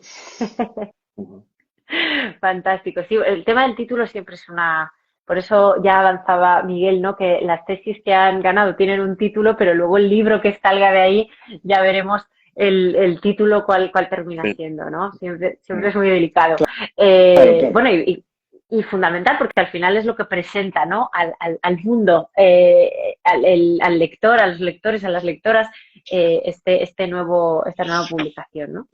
Fantástico. Sí, el tema del título siempre es una... Por eso ya avanzaba Miguel, ¿no? Que las tesis que han ganado tienen un título, pero luego el libro que salga de ahí ya veremos el título cuál termina siendo, ¿no? Siempre es muy delicado. Claro. Bueno, y fundamental porque al final es lo que presenta, ¿no?, al mundo, al lector, a los lectores, a las lectoras, esta nueva publicación, ¿no?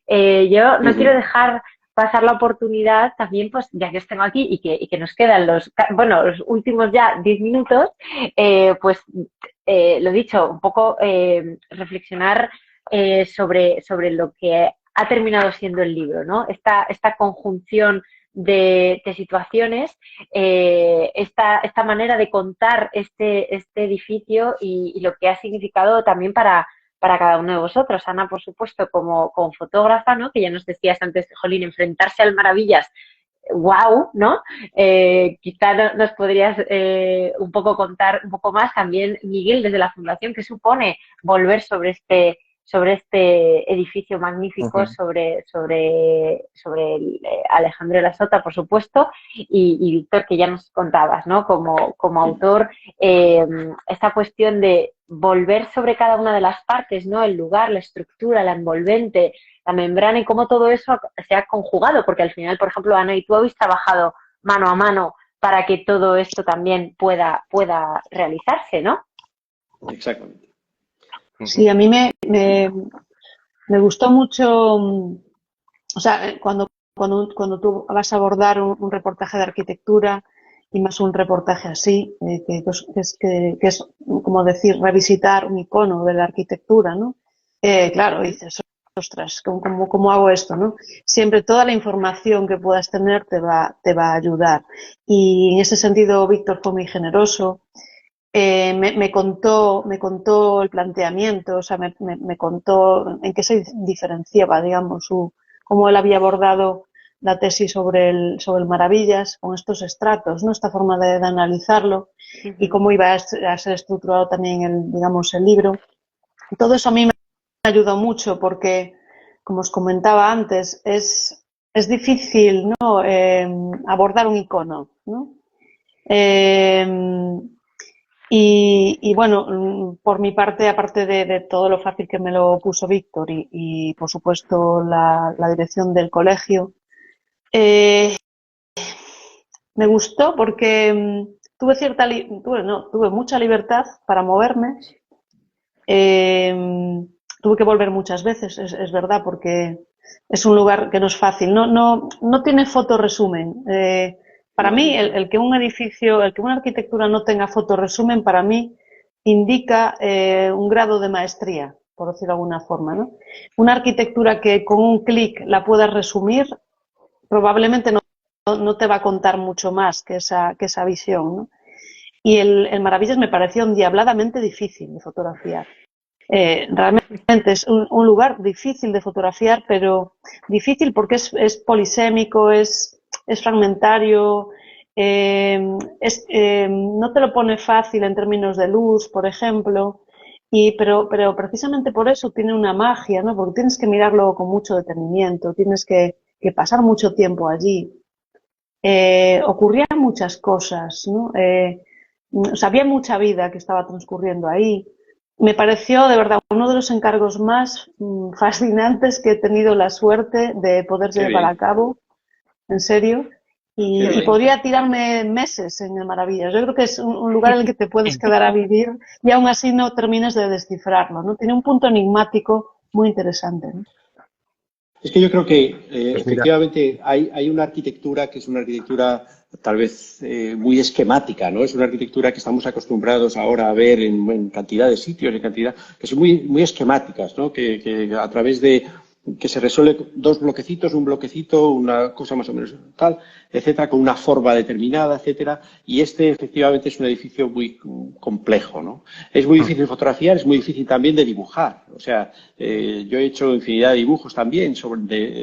Yo no quiero dejar pasar la oportunidad también, pues ya que os tengo aquí y que nos quedan los últimos ya 10 minutos, pues lo dicho, un poco reflexionar sobre lo que ha terminado siendo el libro, ¿no? Esta conjunción de situaciones, esta manera de contar este edificio y lo que ha significado también para cada uno de vosotros. Ana, por supuesto, como fotógrafa, ¿no?, que ya nos decías antes, Jolín, enfrentarse al Maravillas, wow, ¿no? Quizá nos podrías un poco contar un poco más también, Miguel, desde la Fundación, qué supone volver sobre este edificio magnífico, sobre el, Alejandro de la Sota, por supuesto, y Víctor, que ya nos contabas, ¿no?, como autor, esta cuestión de volver sobre cada una de las partes, ¿no?, el lugar, la estructura, la envolvente, la membrana, y cómo todo eso se ha conjugado, porque al final, por ejemplo, Ana y tú habéis trabajado mano a mano para que todo esto también pueda realizarse, ¿no? Exactamente. Sí, a mí me gustó mucho, o sea, cuando tú vas a abordar un reportaje de arquitectura y más un reportaje así, que es como decir, revisitar un icono de la arquitectura, ¿no? Claro, dices, ostras, ¿cómo hago esto, no? Siempre toda la información que puedas tener te va a ayudar. Y en ese sentido, Víctor fue muy generoso. Me contó el planteamiento, o sea, me contó en qué se diferenciaba, digamos, cómo él había abordado la tesis sobre el Maravillas con estos estratos, ¿no?, esta forma de analizarlo, y cómo iba a ser estructurado también digamos, el libro. Y todo eso a mí me ayudó mucho porque, como os comentaba antes, es difícil, ¿no?, abordar un icono, ¿no? Y bueno, por mi parte, aparte de todo lo fácil que me lo puso Víctor y por supuesto la dirección del colegio, me gustó porque tuve mucha libertad para moverme. Tuve que volver muchas veces, es verdad, porque es un lugar que no es fácil. No tiene foto resumen. Para mí, el que un edificio, el que una arquitectura no tenga fotoresumen, para mí indica un grado de maestría, por decirlo de alguna forma, ¿no? Una arquitectura que con un clic la puedas resumir, probablemente no te va a contar mucho más que esa visión, ¿no? Y el Maravillas me pareció endiabladamente difícil de fotografiar. Realmente es un lugar difícil de fotografiar, pero difícil porque es polisémico, es fragmentario, no te lo pone fácil en términos de luz, por ejemplo, pero precisamente por eso tiene una magia, ¿no? Porque tienes que mirarlo con mucho detenimiento, tienes que pasar mucho tiempo allí. Ocurrían muchas cosas, ¿no? O sea, había mucha vida que estaba transcurriendo ahí. Me pareció, de verdad, uno de los encargos más fascinantes que he tenido la suerte de poder llevar a cabo, en serio, y podría tirarme meses en el Maravillas. Yo creo que es un lugar en el que te puedes quedar a vivir y aún así no terminas de descifrarlo, ¿no? Tiene un punto enigmático muy interesante, ¿no? Es que yo creo que efectivamente hay una arquitectura que es una arquitectura tal vez muy esquemática, ¿no? Es una arquitectura que estamos acostumbrados ahora a ver en cantidad de sitios, que son muy esquemáticas, ¿no? Que a través de que se resuelve dos bloquecitos, un bloquecito, una cosa más o menos tal, etcétera, con una forma determinada, etcétera. Y este efectivamente es un edificio muy complejo, ¿no? Es muy difícil fotografiar, es muy difícil también de dibujar. O sea, yo he hecho infinidad de dibujos también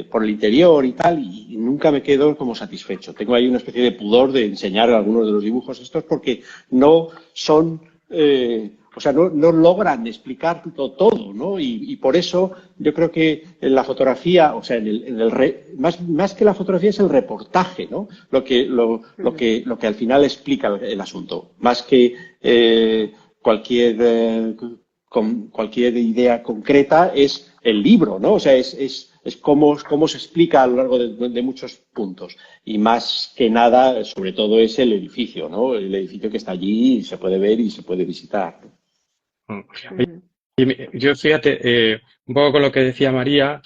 por el interior y tal, y nunca me quedo como satisfecho. Tengo ahí una especie de pudor de enseñar algunos de los dibujos estos porque no son... o sea, no logran explicar todo, ¿no? Y por eso yo creo que en la fotografía, o sea, más que la fotografía es el reportaje, ¿no? Lo que al final explica el asunto, más que cualquier idea concreta es el libro, ¿no? O sea, es cómo se explica a lo largo de muchos puntos. Y más que nada, sobre todo, es el edificio, ¿no? El edificio que está allí y se puede ver y se puede visitar, ¿no? Yo fíjate, un poco con lo que decía María,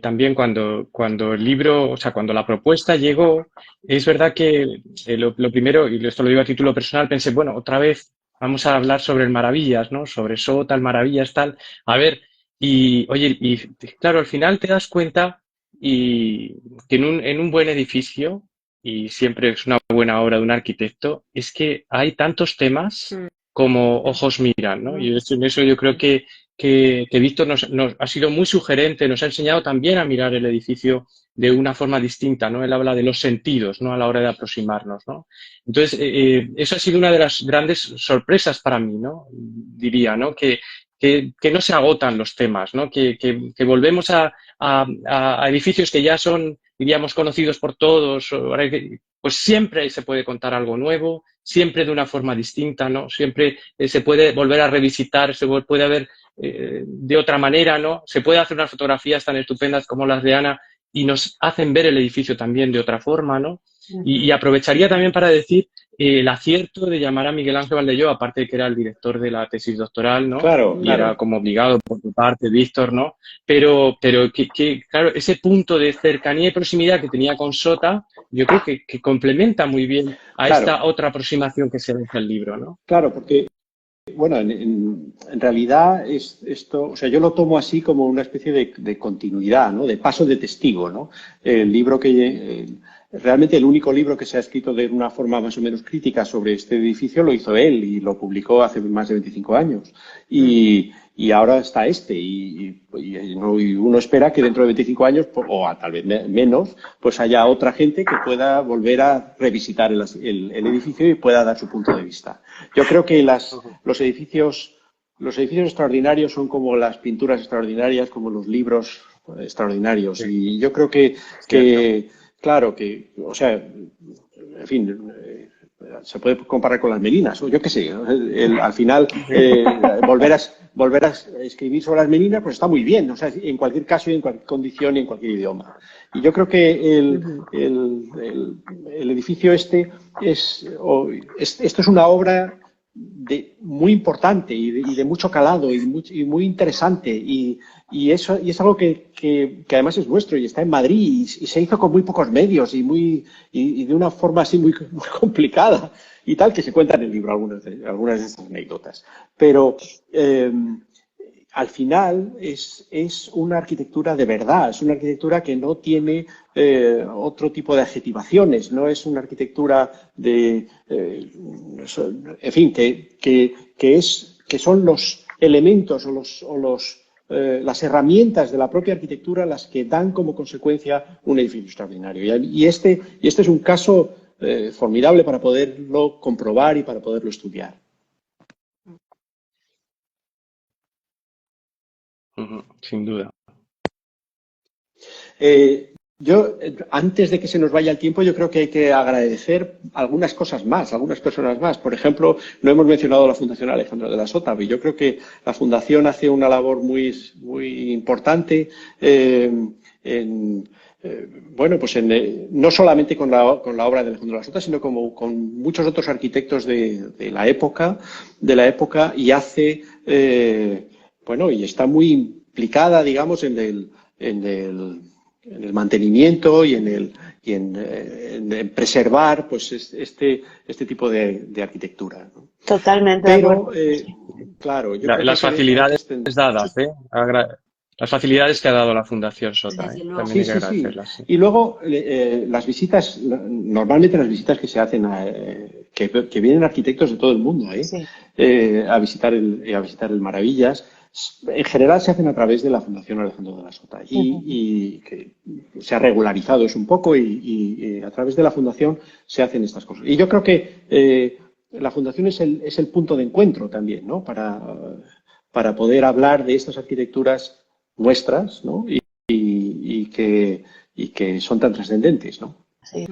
también cuando el libro, o sea, cuando la propuesta llegó, es verdad que lo primero, y esto lo digo a título personal, pensé, bueno, otra vez vamos a hablar sobre el Maravillas, ¿no? Sobre Sota, el Maravillas, tal. A ver, y oye, y claro, al final te das cuenta y que en un buen edificio, y siempre es una buena obra de un arquitecto, es que hay tantos temas como ojos miran, ¿no? Y en eso yo creo que Víctor nos ha sido muy sugerente, nos ha enseñado también a mirar el edificio de una forma distinta, ¿no? Él habla de los sentidos, ¿no? A la hora de aproximarnos, ¿no? Entonces, eso ha sido una de las grandes sorpresas para mí, ¿no? Diría, ¿no? Que no se agotan los temas, ¿no? Que volvemos a edificios que ya son, diríamos, conocidos por todos, pues siempre se puede contar algo nuevo, siempre de una forma distinta, ¿no? Siempre se puede volver a revisitar, se puede ver de otra manera, ¿no? Se puede hacer unas fotografías tan estupendas como las de Ana y nos hacen ver el edificio también de otra forma, ¿no? Y aprovecharía también para decir el acierto de llamar a Miguel Ángel Valdelló, aparte de que era el director de la tesis doctoral, ¿no? Claro, y era como obligado por tu parte, Víctor, ¿no? Pero claro, ese punto de cercanía y proximidad que tenía con Sota, yo creo que complementa muy bien a esta otra aproximación que se deja el libro, ¿no? Claro, porque, bueno, en realidad esto, o sea, yo lo tomo así como una especie de continuidad, ¿no? De paso de testigo, ¿no? El libro realmente el único libro que se ha escrito de una forma más o menos crítica sobre este edificio lo hizo él y lo publicó hace más de 25 años. Y ahora está y uno espera que dentro de 25 años, o tal vez menos, pues haya otra gente que pueda volver a revisitar el edificio y pueda dar su punto de vista. Yo creo que los edificios extraordinarios son como las pinturas extraordinarias, como los libros extraordinarios. Y yo creo claro, o sea, en fin, se puede comparar con las meninas, o yo qué sé. Al final, volver a escribir sobre las meninas, pues está muy bien, o sea, en cualquier caso y en cualquier condición y en cualquier idioma. Y yo creo que el edificio esto es una obra muy importante y de mucho calado y muy interesante y es algo que además es nuestro y está en Madrid y se hizo con muy pocos medios y de una forma así muy complicada y tal, que se cuenta en el libro algunas de esas anécdotas. Pero al final es una arquitectura de verdad, es una arquitectura que no tiene otro tipo de adjetivaciones, no es una arquitectura de, en fin, que son los elementos las herramientas de la propia arquitectura las que dan como consecuencia un edificio extraordinario. Y este es un caso formidable para poderlo comprobar y para poderlo estudiar. Sin duda. Yo, antes de que se nos vaya el tiempo, yo creo que hay que agradecer algunas cosas más, algunas personas más. Por ejemplo, no hemos mencionado la Fundación Alejandro de la Sota, y yo creo que la Fundación hace una labor muy importante no solamente con la obra de Alejandro de la Sota, sino como con muchos otros arquitectos de la época, y hace, y está muy implicada, digamos, en el mantenimiento y en preservar pues este tipo de arquitectura, ¿no? Totalmente. Pero, claro, yo creo las que facilidades dadas, las facilidades que ha dado la Fundación Sota, Desde luego. también hay que Sí. agradecerlas. Sí. Y luego las visitas, normalmente las visitas que se hacen, que vienen arquitectos de todo el mundo Sí. a visitar el Maravillas, en general se hacen a través de la Fundación Alejandro de la Sota y que se ha regularizado eso un poco y a través de la Fundación se hacen estas cosas. Y yo creo que la Fundación es el punto de encuentro también, ¿no? Para poder hablar de estas arquitecturas nuestras, ¿no? Y que son tan trascendentes, ¿no? Sí.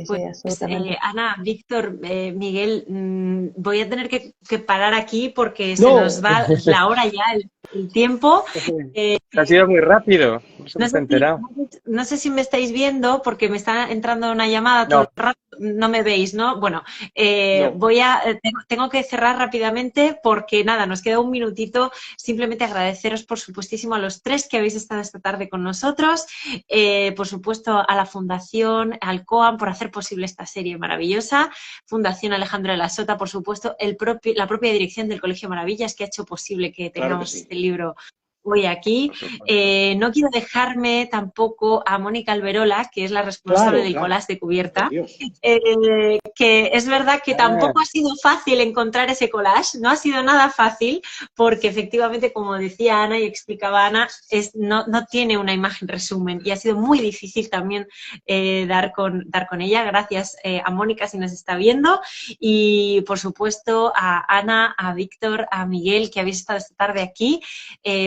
Pues, Absolutamente. Ana, Víctor, Miguel, voy a tener que parar aquí porque se nos va la hora ya, el tiempo. Ha sido muy rápido, No sé si me estáis viendo porque me está entrando una llamada todo el rato. No me veis, ¿no? Bueno, No. tengo que cerrar rápidamente porque nada, nos queda un minutito. Simplemente agradeceros, por supuestísimo, a los tres que habéis estado esta tarde con nosotros, por supuesto a la Fundación, al COAM por hacer posible esta serie maravillosa, Fundación Alejandro de la Sota, por supuesto, la propia dirección del Colegio Maravillas que ha hecho posible que tengamos este libro hoy aquí. No quiero dejarme tampoco a Mónica Alberola, que es la responsable del collage de cubierta, que es verdad que tampoco ha sido fácil encontrar ese collage, no ha sido nada fácil, porque efectivamente, como decía Ana y explicaba Ana, no tiene una imagen resumen y ha sido muy difícil también dar con ella. Gracias a Mónica si nos está viendo y, por supuesto, a Ana, a Víctor, a Miguel, que habéis estado esta tarde aquí.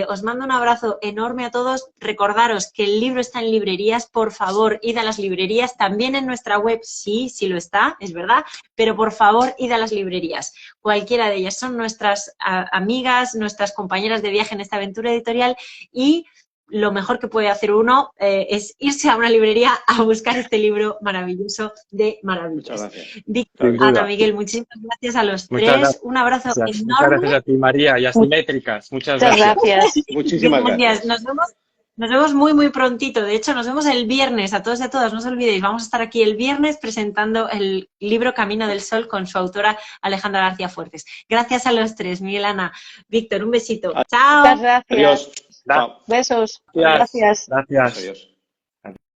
Os mando un abrazo enorme a todos. Recordaros que el libro está en librerías. Por favor, id a las librerías. También en nuestra web, sí lo está, es verdad. Pero por favor, id a las librerías. Cualquiera de ellas son nuestras amigas, nuestras compañeras de viaje en esta aventura editorial y lo mejor que puede hacer uno es irse a una librería a buscar este libro maravilloso de maravillas. Muchas gracias. Víctor, Ana, Miguel, muchísimas gracias a los tres. Gracias. Un abrazo enorme. Muchas gracias a ti, María, y asimétricas. Muchas gracias. Muchísimas gracias. Nos vemos muy, muy prontito. De hecho, nos vemos el viernes. A todos y a todas, no os olvidéis. Vamos a estar aquí el viernes presentando el libro Camino del Sol con su autora Alejandra García Fuertes. Gracias a los tres. Miguel, Ana, Víctor, un besito. Chao. Muchas gracias. Adiós. Chao. Besos. Gracias. Gracias. Adiós.